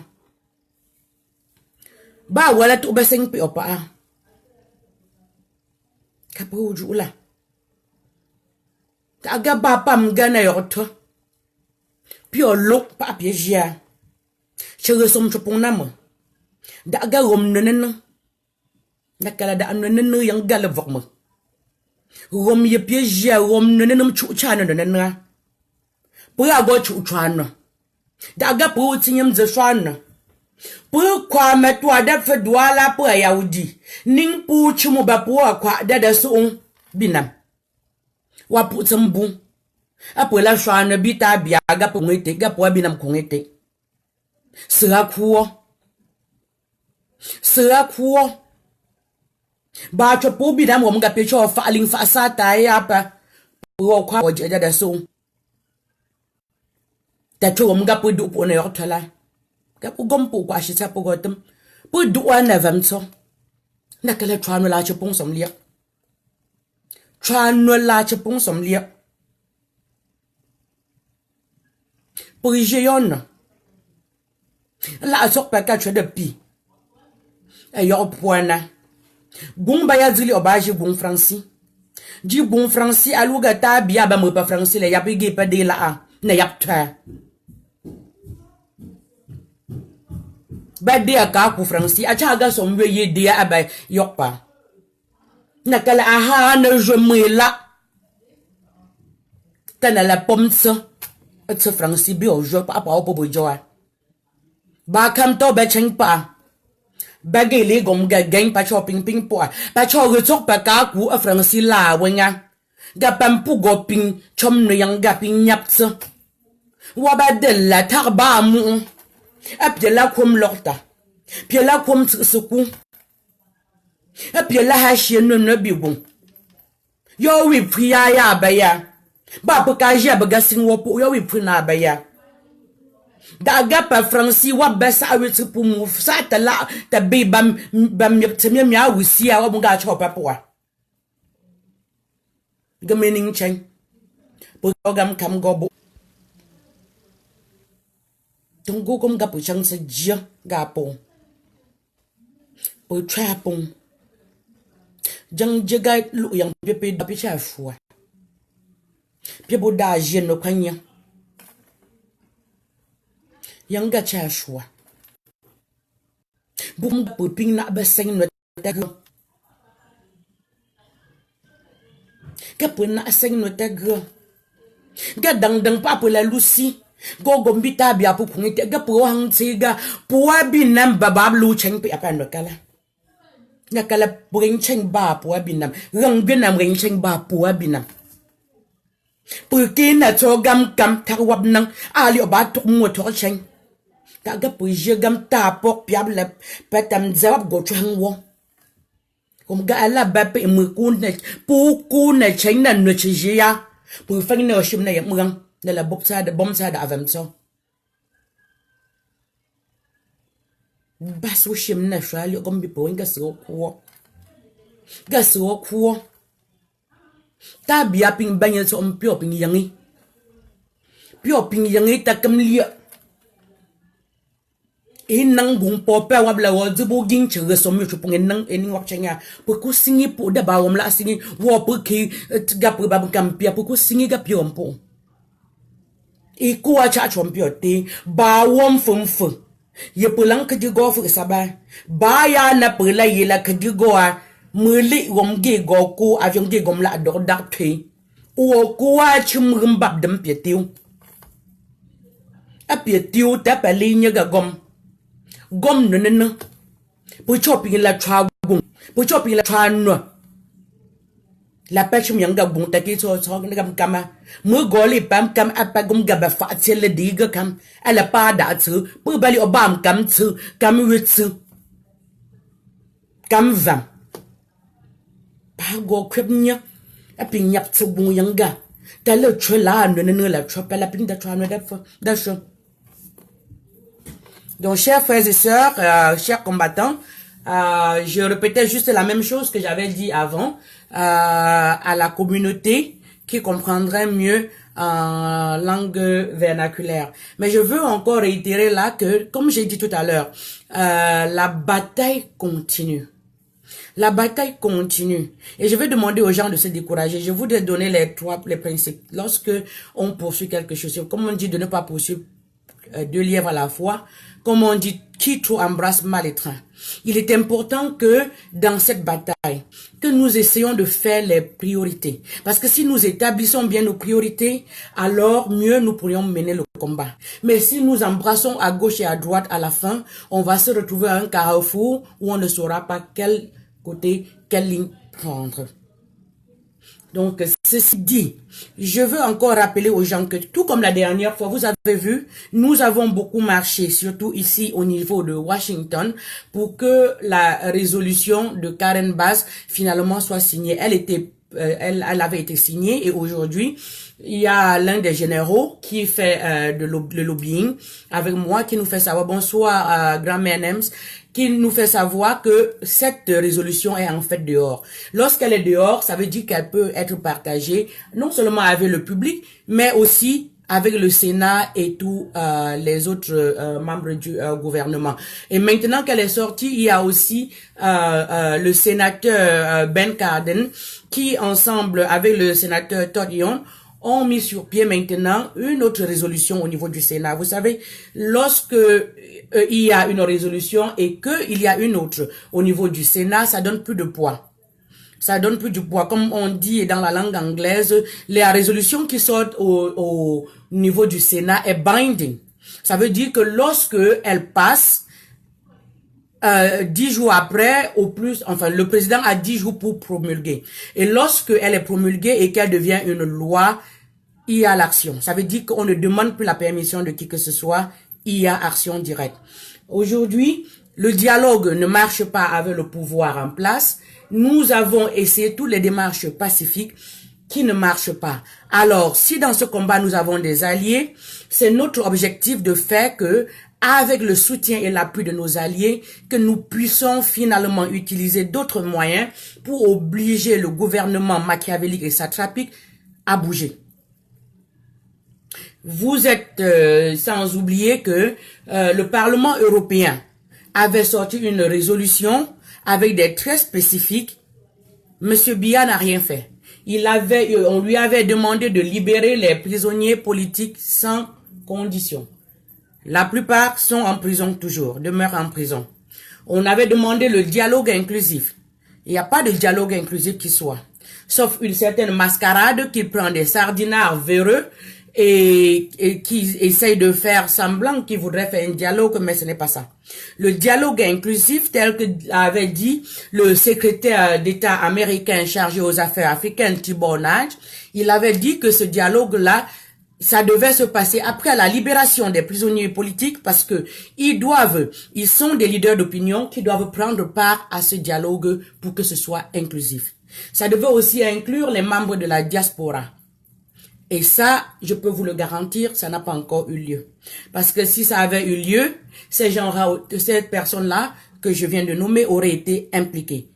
ka po jula ta ga ba pam gana yo to Pio lok pa piejia. Chere som chopon nam. Da ga rom nenen. Da kala da nenen yang gala vokme. Rom ye piejia rom nenen chu chana nenen. Po ya go chu chana. Da ga po tinyem ze chana. Po kwa metwa da fedwala po ya udi. Ning pu chumu ba po kwa da so binam. Wa pu tsambu. Après la chouane bita biaga pour ngete ga po binam kongete sera kuo ba cho po binam wo mga pecho fa ling fa sata ya pa wo kwa wo jeda da so ta cho wo mga po du po na yo thala ga po gompo kwa shi ta po gotem po du wa na vamso na kala chouane la cho pong som lia Pour Géon, la sort pas catch de pi. Et yo poana. Bon baya dili obaje bon franci. Di bon franci aluga ta bia ba mo pa franci le ya pigi pa de la a. Na yap ta. Ba de aka ku franci a cha ga so mwe ye de aba yokpa. Na kala aha na je me la. T'as la pomme ça. Ce Francis bio je pas au bobo joa. Ba kam to ba cheng pa. Ba ge le gom ga gain pa cho ping ping po. Pa cho ge chok pa ka ku a Francis la wenga. Ga pam pu go ping chom no yang ga ping nyap tse. Wa ba de la tar ba mu. A pie la kom lorta. Pie la kom tse ku. A pie la ha chien no bi bon. Yo wi priya ya ba ya. Ba po ka ja ba ga sing wo po yo wi pri na ba ya. Da ga pa Francis wa ba sa wi tse pu mu sa ta la ta be bam tse mi a wi si a wa mo ga cho pa po wa. Ga mening chen. Po gam kam go bo. Tung go kom ga po chang se jia ga po. Po tra po. Jang jega lu yang pe da pi cha fua. Pi bo da jien no kwanya. Yang ga cha fua. Bum ga po ping na ba seng no ta go. Ga po na seng no ta go. Ga dang pa po la lusi. Go gombita bia po kungite ga po hang tiga po abi nam babab lu cheng pe apa no kala. Nakala bring cheng ba po abinam rang binam ring cheng ba po abinam porque na to gam kam tarwab nang ali oba to mo to cheng ta ga po je gam ta pok piab le patam zawab go chang wo kom ga ala ba pe mu kun ne pu ku ne cheng na no chi ya pu fang no shim na yamang na la boksa de bomsa da avam so Bas wo shim na shali gombi po nga so ko ga so ko ta bia ping banya so pio ping yangi ta kam lia in nang gung po pe wa bla wo zubu ging che so mi chupung nang en ngok chenya po ku singi po da ba wom la singi wo po ki ga po ba kam pia po ku singi ga pio po e ku a cha chom pio te ba wom fum fu ye pulang ke go fu saba ba ya na pula ye la ke go a muli wom ge go ku a jong ge gom la do dak thi o ku a chum gum bab dam pie tiu a pie tiu ta pa li nya ga gom no pu chopi la tra gum pu chopi la tra no la pa chum yang ga bung ta ki so gam kama mu go li pam kam apa gum ga ba fa chele di ga kam ala pa da chu pu bali obam kam chu kam wi chu kam vam pa go kwep nya a pin nyap chu bung yang ga ta le chula no la chopa la pin da tra no da so. Donc chers frères et sœurs, chers combattants, je répétais juste la même chose que j'avais dit avant à la communauté qui comprendrait mieux langue vernaculaire. Mais je veux encore réitérer là que, comme j'ai dit tout à l'heure, la bataille continue. La bataille continue. Et je vais demander aux gens de se décourager. Je voudrais donner les principes. Lorsque on poursuit quelque chose, comme on dit de ne pas poursuivre deux lièvres à la fois, comme on dit, qui trop embrasse mal les trains. Il est important que dans cette bataille, que nous essayons de faire les priorités. Parce que si nous établissons bien nos priorités, alors mieux nous pourrions mener le combat. Mais si nous embrassons à gauche et à droite à la fin, on va se retrouver à un carrefour où on ne saura pas quel côté, quelle ligne prendre. Donc, ceci dit, je veux encore rappeler aux gens que, tout comme la dernière fois, vous avez vu, nous avons beaucoup marché, surtout ici au niveau de Washington, pour que la résolution de Karen Bass finalement soit signée. Elle avait été signée et aujourd'hui, il y a l'un des généraux qui fait le lobbying avec moi, qui nous fait savoir, bonsoir Grand Menems, qui nous fait savoir que cette résolution est en fait dehors. Lorsqu'elle est dehors, ça veut dire qu'elle peut être partagée non seulement avec le public, mais aussi avec le Sénat et tous les autres membres du gouvernement. Et maintenant qu'elle est sortie, il y a aussi le sénateur Ben Cardin qui, ensemble avec le sénateur Todd Young, ont mis sur pied maintenant une autre résolution au niveau du Sénat. Vous savez, lorsque il y a une résolution et qu'il y a une autre au niveau du Sénat, ça donne plus de poids. Ça donne plus du poids. Comme on dit dans la langue anglaise, les résolutions qui sortent au niveau du Sénat est binding. Ça veut dire que lorsque elle passe, 10 jours après, au plus, enfin, le président a 10 jours pour promulguer. Et lorsque elle est promulguée et qu'elle devient une loi, il y a l'action. Ça veut dire qu'on ne demande plus la permission de qui que ce soit, il y a action directe. Aujourd'hui, le dialogue ne marche pas avec le pouvoir en place. Nous avons essayé toutes les démarches pacifiques qui ne marchent pas. Alors, si dans ce combat nous avons des alliés, c'est notre objectif de faire que, avec le soutien et l'appui de nos alliés, que nous puissions finalement utiliser d'autres moyens pour obliger le gouvernement machiavélique et satrapique à bouger. Vous êtes sans oublier que le Parlement européen avait sorti une résolution avec des traits spécifiques. Monsieur Biya n'a rien fait. On lui avait demandé de libérer les prisonniers politiques sans condition. La plupart sont en prison toujours, demeurent en prison. On avait demandé le dialogue inclusif. Il n'y a pas de dialogue inclusif qui soit. Sauf une certaine mascarade qui prend des sardinards véreux et qui essaye de faire semblant qu'il voudrait faire un dialogue, mais ce n'est pas ça. Le dialogue inclusif, tel que avait dit le secrétaire d'État américain chargé aux affaires africaines, Tibor Nagy, il avait dit que ce dialogue-là, ça devait se passer après la libération des prisonniers politiques parce que ils sont des leaders d'opinion qui doivent prendre part à ce dialogue pour que ce soit inclusif. Ça devait aussi inclure les membres de la diaspora. Et ça, je peux vous le garantir, ça n'a pas encore eu lieu. Parce que si ça avait eu lieu, ces personnes-là que je viens de nommer auraient été impliquées.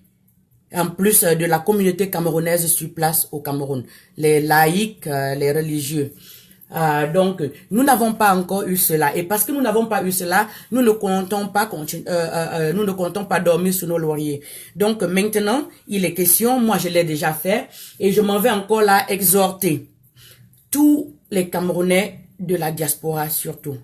En plus de la communauté camerounaise sur place au Cameroun. Les laïcs, les religieux. Donc, nous n'avons pas encore eu cela. Et parce que nous n'avons pas eu cela, nous ne comptons pas dormir sous nos lauriers. Donc, maintenant, il est question, moi je l'ai déjà fait, et je m'en vais encore là exhorter tous les Camerounais de la diaspora surtout.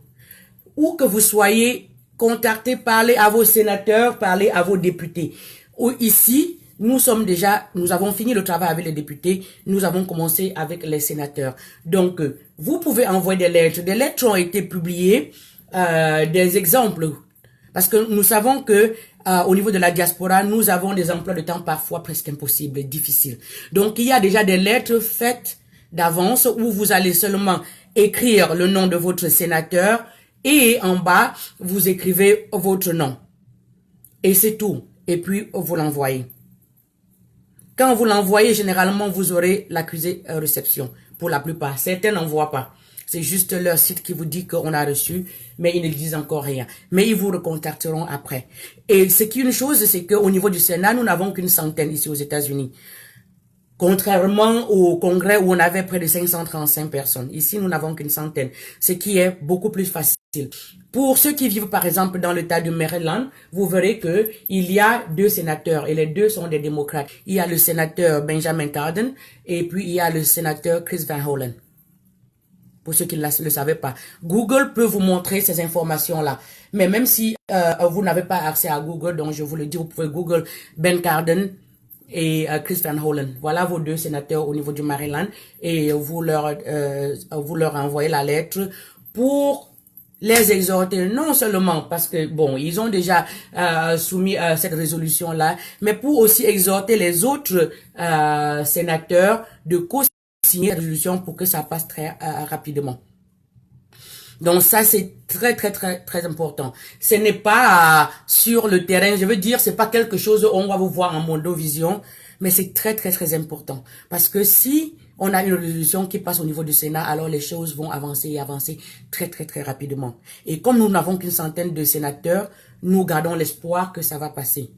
Où que vous soyez, contactez, parlez à vos sénateurs, parlez à vos députés. Ou ici, nous avons fini le travail avec les députés, nous avons commencé avec les sénateurs. Donc, vous pouvez envoyer des lettres. Des lettres ont été publiées, des exemples. Parce que nous savons que au niveau de la diaspora, nous avons des emplois de temps parfois presque impossibles, difficiles. Donc, il y a déjà des lettres faites d'avance où vous allez seulement écrire le nom de votre sénateur et en bas, vous écrivez votre nom. Et c'est tout. Et puis, vous l'envoyez. Quand vous l'envoyez, généralement, vous aurez l'accusé réception. Pour la plupart. Certains n'envoient pas. C'est juste leur site qui vous dit qu'on a reçu, mais ils ne disent encore rien. Mais ils vous recontacteront après. Et ce qui est une chose, c'est qu'au niveau du Sénat, nous n'avons qu'une centaine ici aux États-Unis. Contrairement au Congrès où on avait près de 535 personnes. Ici, nous n'avons qu'une centaine, ce qui est beaucoup plus facile. Pour ceux qui vivent, par exemple, dans l'État du Maryland, vous verrez que il y a 2 sénateurs et les 2 sont des démocrates. Il y a le sénateur Benjamin Cardin et puis il y a le sénateur Chris Van Hollen. Pour ceux qui ne le savaient pas. Google peut vous montrer ces informations-là. Mais même si vous n'avez pas accès à Google, donc je vous le dis, vous pouvez Google Ben Cardin et Chris Van Hollen. Voilà vos 2 sénateurs au niveau du Maryland et vous leur envoyez la lettre pour les exhorter, non seulement parce que, bon, ils ont déjà soumis cette résolution-là, mais pour aussi exhorter les autres sénateurs de co-signer la résolution pour que ça passe très rapidement. Donc ça, c'est très, très, très, très important. Ce n'est pas sur le terrain, je veux dire, c'est pas quelque chose où on va vous voir en mondovision, mais c'est très, très, très important. Parce que si on a une résolution qui passe au niveau du Sénat, alors les choses vont avancer et avancer très, très, très rapidement. Et comme nous n'avons qu'une centaine de sénateurs, nous gardons l'espoir que ça va passer.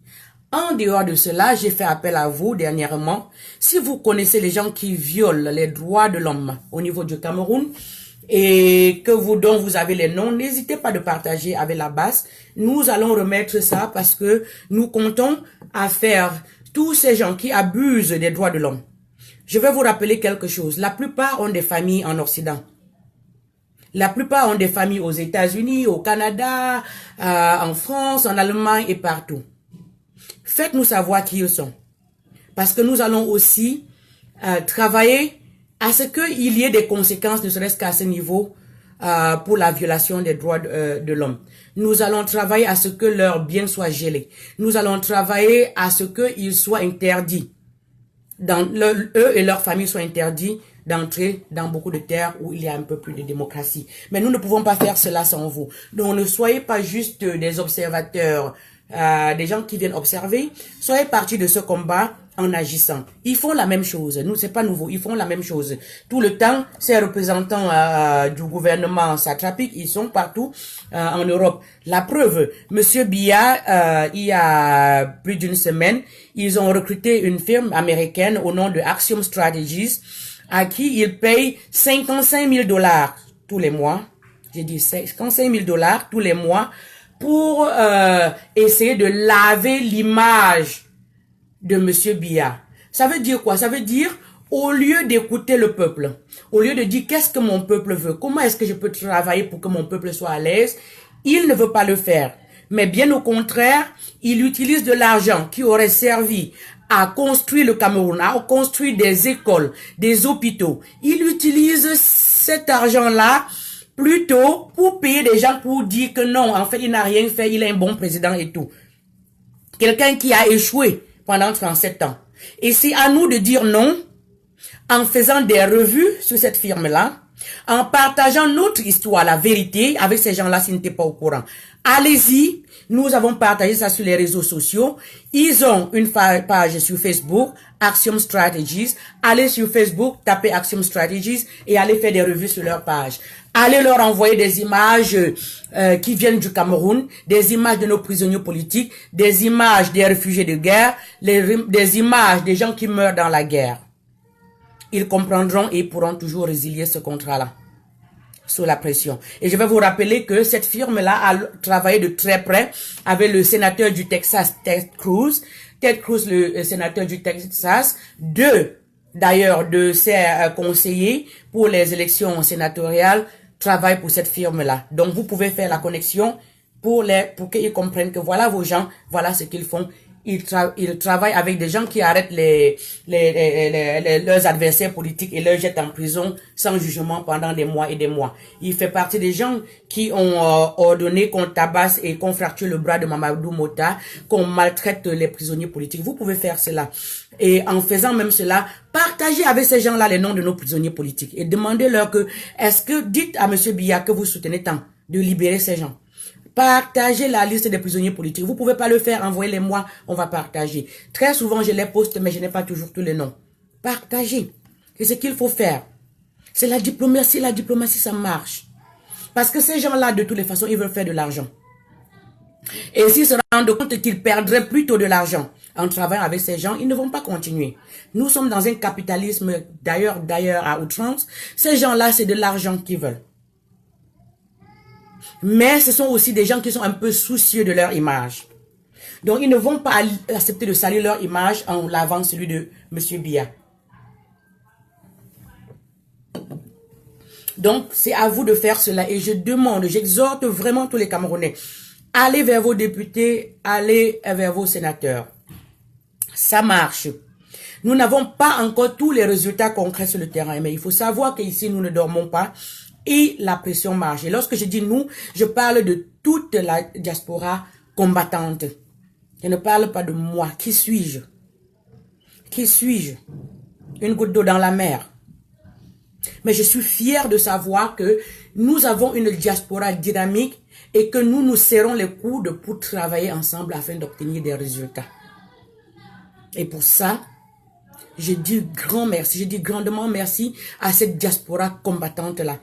En dehors de cela, j'ai fait appel à vous dernièrement. Si vous connaissez les gens qui violent les droits de l'homme au niveau du Cameroun, et dont vous avez les noms, n'hésitez pas de partager avec la base. Nous allons remettre ça parce que nous comptons à faire tous ces gens qui abusent des droits de l'homme. Je vais vous rappeler quelque chose. La plupart ont des familles en Occident. La plupart ont des familles aux États-Unis, au Canada, en France, en Allemagne et partout. Faites-nous savoir qui ils sont. Parce que nous allons aussi travailler à ce qu'il y ait des conséquences, ne serait-ce qu'à ce niveau, pour la violation des droits de l'homme. Nous allons travailler à ce que leurs biens soient gelés. Nous allons travailler à ce qu'ils soient interdits. Eux et leurs familles soient interdits d'entrer dans beaucoup de terres où il y a un peu plus de démocratie. Mais nous ne pouvons pas faire cela sans vous. Donc ne soyez pas juste des observateurs, des gens qui viennent observer. Soyez partis de ce combat en agissant. Ils font la même chose. Nous, c'est pas nouveau. Ils font la même chose. Tout le temps, ces représentants du gouvernement satrapique, ils sont partout en Europe. La preuve, Monsieur Biya, il y a plus d'une semaine, ils ont recruté une firme américaine au nom de Axiom Strategies, à qui ils payent 55 000 $ tous les mois. J'ai dit 55 000 $ tous les mois pour essayer de laver l'image de Monsieur Biya. Ça veut dire quoi? Ça veut dire, au lieu d'écouter le peuple, au lieu de dire qu'est-ce que mon peuple veut, comment est-ce que je peux travailler pour que mon peuple soit à l'aise, il ne veut pas le faire. Mais bien au contraire, il utilise de l'argent qui aurait servi à construire le Cameroun, à construire des écoles, des hôpitaux. Il utilise cet argent-là plutôt pour payer des gens pour dire que non, en fait, il n'a rien fait, il est un bon président et tout. Quelqu'un qui a échoué pendant 37 ans. Et c'est à nous de dire non, en faisant des revues sur cette firme-là, en partageant notre histoire, la vérité, avec ces gens-là s'ils n'étaient pas au courant. Allez-y, nous avons partagé ça sur les réseaux sociaux. Ils ont une page sur Facebook, Axiom Strategies. Allez sur Facebook, tapez Axiom Strategies et allez faire des revues sur leur page. Allez leur envoyer des images qui viennent du Cameroun, des images de nos prisonniers politiques, des images des réfugiés de guerre, des images des gens qui meurent dans la guerre. Ils comprendront et pourront toujours résilier ce contrat-là sous la pression. Et je vais vous rappeler que cette firme-là a travaillé de très près avec le sénateur du Texas, Ted Cruz. Ted Cruz, le sénateur du Texas, d'ailleurs de ses conseillers pour les élections sénatoriales, travaillent pour cette firme-là. Donc vous pouvez faire la connexion pour qu'ils comprennent que voilà vos gens, voilà ce qu'ils font. Ils travaillent avec des gens qui arrêtent leurs adversaires politiques et les jettent en prison sans jugement pendant des mois et des mois. Il fait partie des gens qui ont ordonné qu'on tabasse et qu'on fracture le bras de Mamadou Mota, qu'on maltraite les prisonniers politiques. Vous pouvez faire cela. Et en faisant même cela, partagez avec ces gens-là les noms de nos prisonniers politiques et demandez-leur dites à Monsieur Biya que vous soutenez tant de libérer ces gens. Partagez la liste des prisonniers politiques. Vous pouvez pas le faire, envoyez-les-moi, on va partager. Très souvent, je les poste, mais je n'ai pas toujours tous les noms. Partagez. C'est ce qu'il faut faire. C'est la diplomatie. La diplomatie, ça marche. Parce que ces gens-là, de toutes les façons, ils veulent faire de l'argent. Et s'ils se rendent compte qu'ils perdraient plutôt de l'argent en travaillant avec ces gens, ils ne vont pas continuer. Nous sommes dans un capitalisme, d'ailleurs à outrance. Ces gens-là, c'est de l'argent qu'ils veulent. Mais ce sont aussi des gens qui sont un peu soucieux de leur image. Donc, ils ne vont pas accepter de salir leur image en lavant celui de Monsieur Biya. Donc, c'est à vous de faire cela. Et j'exhorte vraiment tous les Camerounais. Allez vers vos députés, allez vers vos sénateurs. Ça marche. Nous n'avons pas encore tous les résultats concrets sur le terrain. Mais il faut savoir qu'ici, nous ne dormons pas. Et la pression marche. Et lorsque je dis nous, je parle de toute la diaspora combattante. Je ne parle pas de moi. Qui suis-je? Qui suis-je? Une goutte d'eau dans la mer. Mais je suis fier de savoir que nous avons une diaspora dynamique et que nous nous serrons les coudes pour travailler ensemble afin d'obtenir des résultats. Et pour ça, je dis grand merci, je dis grandement merci à cette diaspora combattante-là.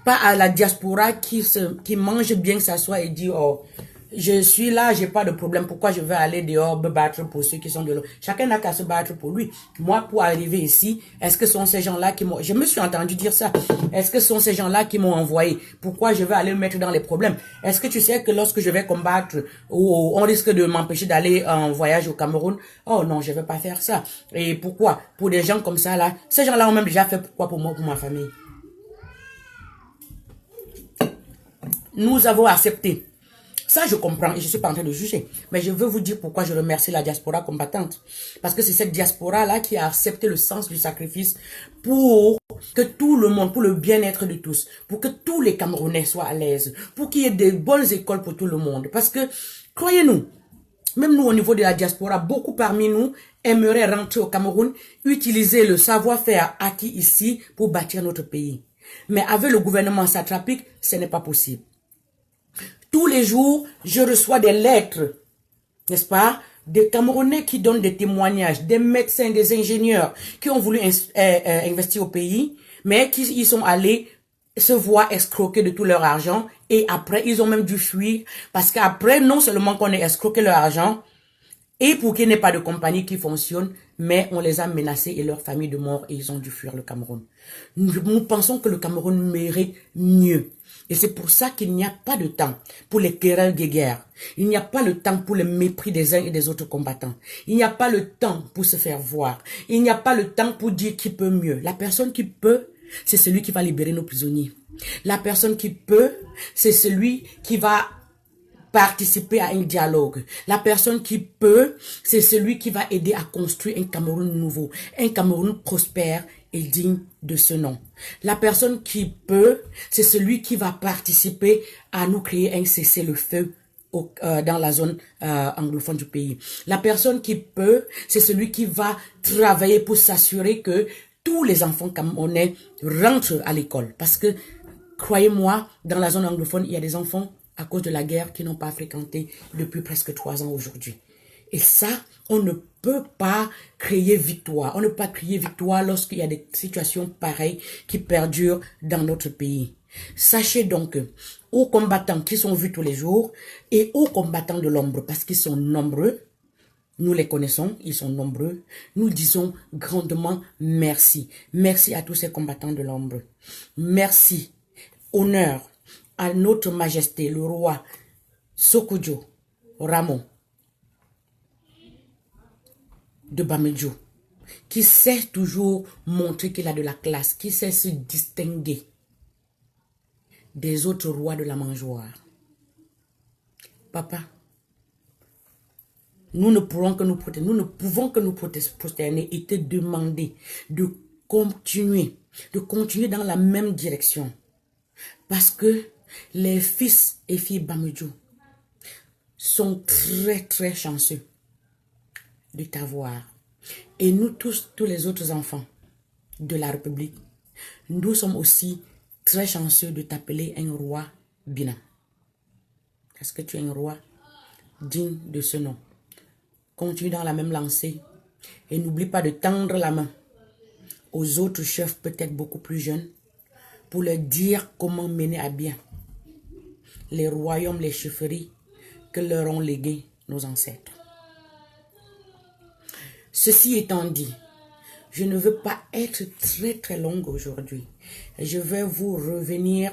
Pas à la diaspora qui mange bien, s'assoit et dit, oh, je suis là, j'ai pas de problème, pourquoi je vais aller dehors me battre pour ceux qui sont dehors. Chacun n'a qu'à se battre pour lui. Moi, pour arriver ici, est-ce que ce sont ces gens-là qui m'ont... Je me suis entendu dire ça. Est-ce que ce sont ces gens-là qui m'ont envoyé? Pourquoi je vais aller me mettre dans les problèmes? Est-ce que tu sais que lorsque je vais combattre, ou on risque de m'empêcher d'aller en voyage au Cameroun? Oh non, je vais pas faire ça. Et pourquoi? Pour des gens comme ça, là, ces gens-là ont même déjà fait pourquoi pour moi, pour ma famille. Nous avons accepté Ça, je comprends et je suis pas en train de juger. Mais je veux vous dire pourquoi je remercie la diaspora combattante. Parce que c'est cette diaspora-là qui a accepté le sens du sacrifice pour que tout le monde, pour le bien-être de tous, pour que tous les Camerounais soient à l'aise, pour qu'il y ait des bonnes écoles pour tout le monde. Parce que, croyez-nous, même nous au niveau de la diaspora, beaucoup parmi nous aimeraient rentrer au Cameroun, utiliser le savoir-faire acquis ici pour bâtir notre pays. Mais avec le gouvernement satrapique, ce n'est pas possible. Tous les jours, je reçois des lettres, n'est-ce pas, des Camerounais qui donnent des témoignages, des médecins, des ingénieurs qui ont voulu investir au pays, mais qui y sont allés se voir escroquer de tout leur argent et après, ils ont même dû fuir parce qu'après, non seulement qu'on ait escroqué leur argent et pour qu'il n'y ait pas de compagnie qui fonctionne, mais on les a menacés et leur famille de mort et ils ont dû fuir le Cameroun. Nous pensons que le Cameroun mérite mieux. Et c'est pour ça qu'il n'y a pas de temps pour les querelles de guerre. Il n'y a pas le temps pour le mépris des uns et des autres combattants. Il n'y a pas le temps pour se faire voir. Il n'y a pas le temps pour dire qui peut mieux. La personne qui peut, c'est celui qui va libérer nos prisonniers. La personne qui peut, c'est celui qui va participer à un dialogue. La personne qui peut, c'est celui qui va aider à construire un Cameroun nouveau, un Cameroun prospère et digne de ce nom. La personne qui peut, c'est celui qui va participer à nous créer un cessez-le-feu dans la zone anglophone du pays. La personne qui peut, c'est celui qui va travailler pour s'assurer que tous les enfants camerounais rentrent à l'école. Parce que, croyez-moi, dans la zone anglophone, il y a des enfants à cause de la guerre qui n'ont pas fréquenté depuis presque 3 ans aujourd'hui. Et ça, on ne peut pas créer victoire. On ne peut pas crier victoire lorsqu'il y a des situations pareilles qui perdurent dans notre pays. Sachez donc aux combattants qui sont vus tous les jours et aux combattants de l'ombre, parce qu'ils sont nombreux, nous les connaissons, ils sont nombreux, nous disons grandement merci. Merci à tous ces combattants de l'ombre. Merci. Honneur à notre majesté, le roi Sokudjo Ramon de Bamidjo, qui sait toujours montrer qu'il a de la classe, qui sait se distinguer des autres rois de la mangeoire. Papa, nous ne pouvons que nous prosterner et te demander de continuer dans la même direction. Parce que les fils et filles Bamidjo sont très très chanceux de t'avoir. Et nous tous les autres enfants de la République, nous sommes aussi très chanceux de t'appeler un roi Bina. Parce que tu es un roi digne de ce nom. Continue dans la même lancée et n'oublie pas de tendre la main aux autres chefs peut-être beaucoup plus jeunes pour leur dire comment mener à bien les royaumes, les chefferies que leur ont légués nos ancêtres. Ceci étant dit, je ne veux pas être très très longue aujourd'hui. Je vais vous revenir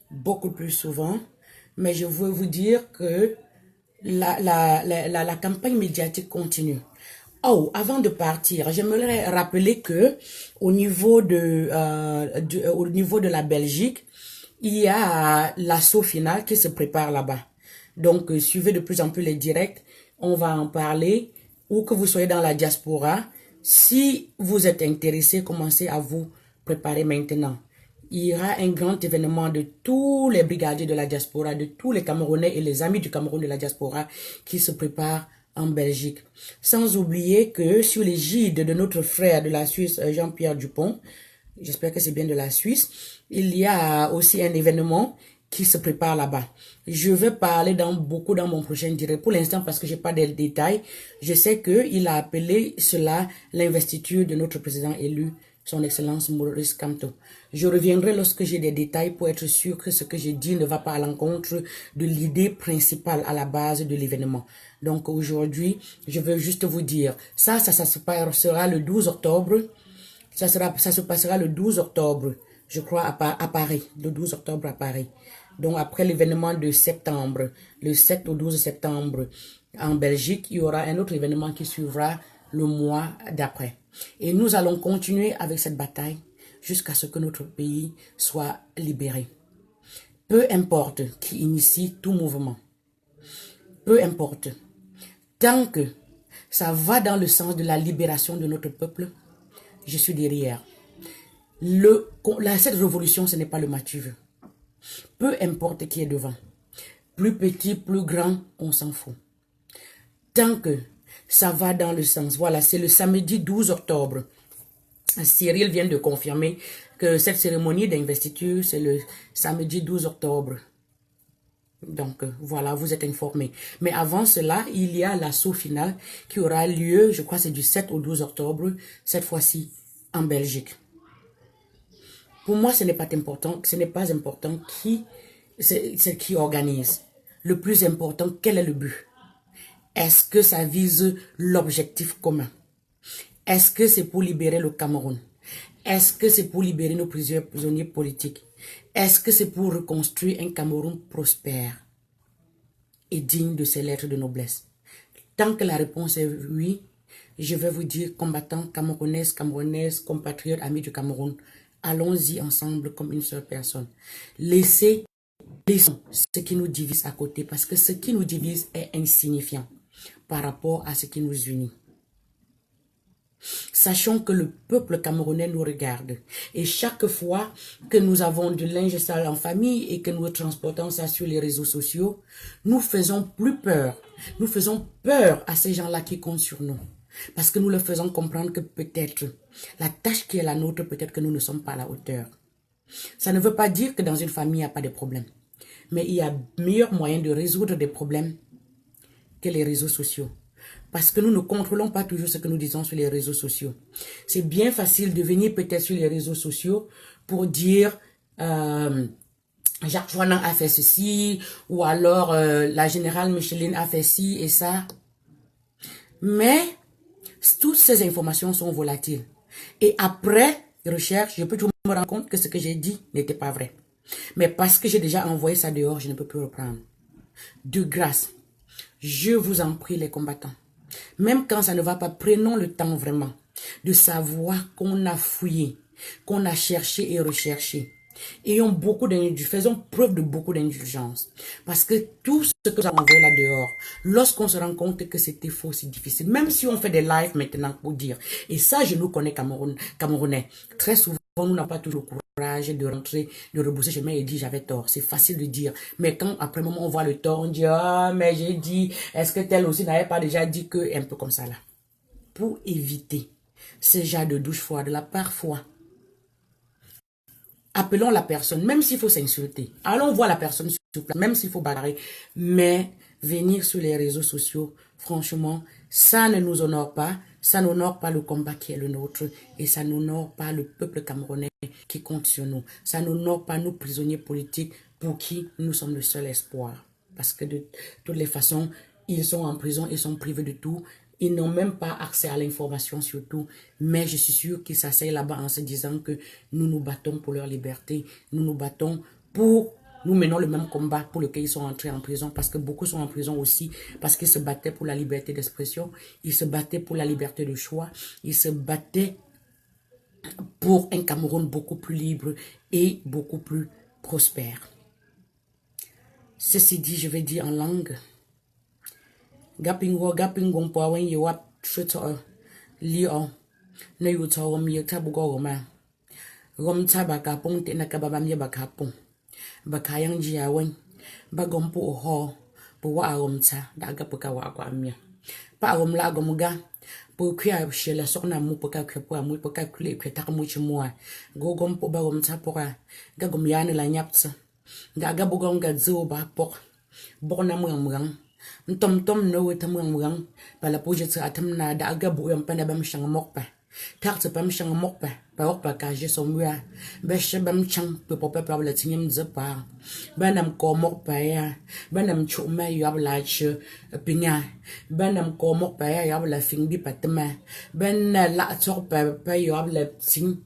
beaucoup plus souvent, mais je veux vous dire que la campagne médiatique continue. Oh, avant de partir, j'aimerais rappeler que au niveau de la Belgique, il y a l'assaut final qui se prépare là-bas. Donc, suivez de plus en plus les directs. On va en parler. Ou que vous soyez dans la diaspora, si vous êtes intéressé, commencez à vous préparer maintenant. Il y aura un grand événement de tous les brigadiers de la diaspora, de tous les Camerounais et les amis du Cameroun de la diaspora qui se préparent en Belgique. Sans oublier que sur l'égide de notre frère de la Suisse, Jean-Pierre Dupont, j'espère que c'est bien de la Suisse, il y a aussi un événement qui se prépare là-bas. Je vais parler beaucoup dans mon prochain direct. Pour l'instant, parce que j'ai pas de détails, je sais qu'il a appelé cela l'investiture de notre président élu, son Excellence Maurice Kamto. Je reviendrai lorsque j'ai des détails pour être sûr que ce que j'ai dit ne va pas à l'encontre de l'idée principale à la base de l'événement. Donc aujourd'hui, je veux juste vous dire, ça se passera le 12 octobre. Ça se passera le 12 octobre, je crois, à Paris. Le 12 octobre à Paris. Donc après l'événement de septembre, le 7 au 12 septembre en Belgique, il y aura un autre événement qui suivra le mois d'après. Et nous allons continuer avec cette bataille jusqu'à ce que notre pays soit libéré. Peu importe qui initie tout mouvement, Peu importe. Tant que ça va dans le sens de la libération de notre peuple, je suis derrière. Cette révolution, ce n'est pas le Mathieu. Peu importe qui est devant. Plus petit, plus grand, on s'en fout. Tant que ça va dans le sens. Voilà, c'est le samedi 12 octobre. Cyril vient de confirmer que cette cérémonie d'investiture, c'est le samedi 12 octobre. Donc, voilà, vous êtes informés. Mais avant cela, il y a l'assaut final qui aura lieu, je crois c'est du 7 au 12 octobre, cette fois-ci en Belgique. Pour moi, ce n'est pas important qui c'est qui organise. Le plus important, quel est le but? Est-ce que ça vise l'objectif commun? Est-ce que c'est pour libérer le Cameroun? Est-ce que c'est pour libérer nos prisonniers politiques? Est-ce que c'est pour reconstruire un Cameroun prospère et digne de ses lettres de noblesse? Tant que la réponse est oui, je vais vous dire, combattants camerounaises, compatriotes, amis du Cameroun, allons-y ensemble comme une seule personne. Laissons ce qui nous divise à côté, parce que ce qui nous divise est insignifiant par rapport à ce qui nous unit. Sachons que le peuple camerounais nous regarde. Et chaque fois que nous avons du linge sale en famille et que nous transportons ça sur les réseaux sociaux, nous faisons plus peur. Nous faisons peur à ces gens-là qui comptent sur nous. Parce que nous leur faisons comprendre que peut-être la tâche qui est la nôtre, peut-être que nous ne sommes pas à la hauteur. Ça ne veut pas dire que dans une famille, il n'y a pas de problème. Mais il y a meilleur moyen de résoudre des problèmes que les réseaux sociaux. Parce que nous ne contrôlons pas toujours ce que nous disons sur les réseaux sociaux. C'est bien facile de venir peut-être sur les réseaux sociaux pour dire Jacques Joannin a fait ceci, ou alors la générale Micheline a fait ci et ça. Mais toutes ces informations sont volatiles. Et après recherche, je peux toujours me rendre compte que ce que j'ai dit n'était pas vrai. Mais parce que j'ai déjà envoyé ça dehors, je ne peux plus reprendre. De grâce, je vous en prie les combattants. Même quand ça ne va pas, prenons le temps vraiment de savoir qu'on a fouillé, qu'on a cherché et recherché. Faisons preuve de beaucoup d'indulgence. Parce que tout ce que nous avons envoyé là dehors, lorsqu'on se rend compte que c'était faux, c'est difficile. Même si on fait des lives maintenant pour dire. Et ça, je nous connais Camerounais. Très souvent, nous n'avons pas toujours le courage de rentrer, de rebousser chemin et dire j'avais tort. C'est facile de dire. Mais quand après un moment on voit le tort, on dit ah mais j'ai dit, est-ce que tel aussi n'avait pas déjà dit que, un peu comme ça là. Pour éviter ce genre de douche froide là, parfois, appelons la personne, même s'il faut s'insulter. Allons voir la personne sur place, même s'il faut bagarrer. Mais venir sur les réseaux sociaux, franchement, ça ne nous honore pas. Ça n'honore pas le combat qui est le nôtre. Et ça n'honore pas le peuple camerounais qui compte sur nous. Ça n'honore pas nos prisonniers politiques pour qui nous sommes le seul espoir. Parce que de toutes les façons, ils sont en prison, ils sont privés de tout. Ils n'ont même pas accès à l'information surtout. Mais je suis sûr qu'ils s'asseyent là-bas en se disant que nous nous battons pour leur liberté. Nous nous battons pour... Nous menons le même combat pour lequel ils sont entrés en prison. Parce que beaucoup sont en prison aussi. Parce qu'ils se battaient pour la liberté d'expression. Ils se battaient pour la liberté de choix. Ils se battaient pour un Cameroun beaucoup plus libre et beaucoup plus prospère. Ceci dit, je vais dire en langue. Gapingo po wen yo wap shoto li on na yo to wam ye tabu go ma rom taba ka pon te na ka baba mi ba ka pon ba ka yang ji ya wen ba gom po ho po wa rom ta da ga po ka wa kwa mi pa rom la gom ga po kwia shela sokna mu po ka kwa po mu po ka kle kwa ta mu chi mo go gom po ba rom ta po ga gom ya ne la nyapsa ga bo gom ga zo ba po bo na mu Tom no we tam pala poje sa atam na da aga bu yam pana bam shang mokpa tak sa bam shang mokpa pa okpa ka je somwa be she bam chang pe popa pa la tinyam zepa banam ko mokpa ya banam chuma yab la che pinya banam ko mokpa ya yab la fing bi patma ben la tok pa yab la ting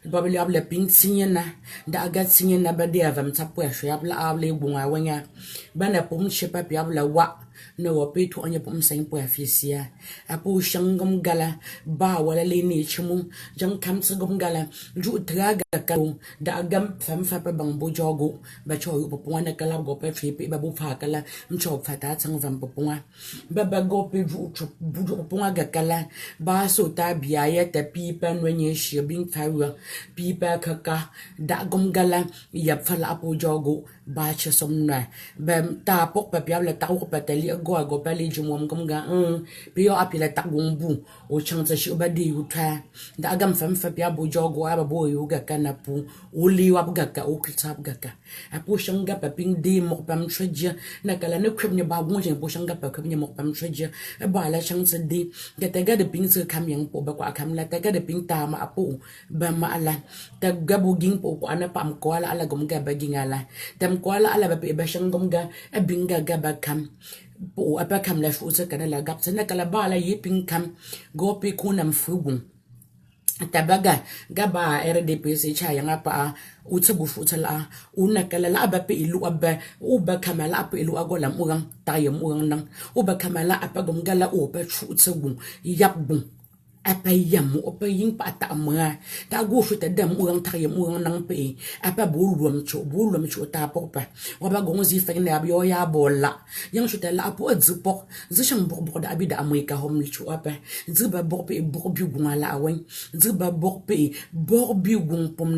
Babel yab la ping sinyana da aga sinyana ba de avam tapo ya yab la able bunga wanya bana pom shepa yab la wa na wape to anya pom sain po afisia apo shangam gala ba wala le ni chimu jang kam tsgum gala ju traga kalo da gam fam fa pa bang bo jogo ba cho yu po na kala go pe fi ba bu fa kala mcho fa ta tsang vam po ba go pe ju bu po ga kala ba so ta bia ya ta pi pa no nye shi bin fa wa pi pa kaka da gum gala ya fa la po jogo ba cha somna ba ta pok pa pia la ta ko pa tali go pa li jumom gum ga pio apila ta gumbu o chang za shi ba di uta da gam fam fa pia bo jogo aba bo yu ga kana pu o li wa ga ka o kitsa ga ka apo shanga pa ping di mo pam chja na kala ne kwem ne ba bo je bo shanga pa kwem ne mo pam chja ba la chang za di ga ta ga de ping se kam yang po ba kwa kam la ta ga de ping ta ma apo ba ma ala ta ga bo ging po ko ana pam ko ala gum ga ba ging ala tam ko ala ba pe ba shangum ga abinga ga ba kam po apa kam la fu se kana la gap se na kala ba la yiping kam go pe kunam fugun tabaga gaba RDP se cha yanga pa utsabu futala una kala la ba pe ilu abba u ba kamala pa ilu agola mugang tayem mugang nang u ba kamala apa gum gala o pa chu tsabu yapbu apa yamu apa yin pa ta ma ta go fu ta dam mugang tayem mugang nang pe apa bulwam chu ta po pa wa ba gong zi fa na bio ya bola yang chu ta la po zu po zu shang bo da abi da amai ka hom chu apa zu ba bo pe bo bi gun ala awen zu ba bo pe bo bi gun pom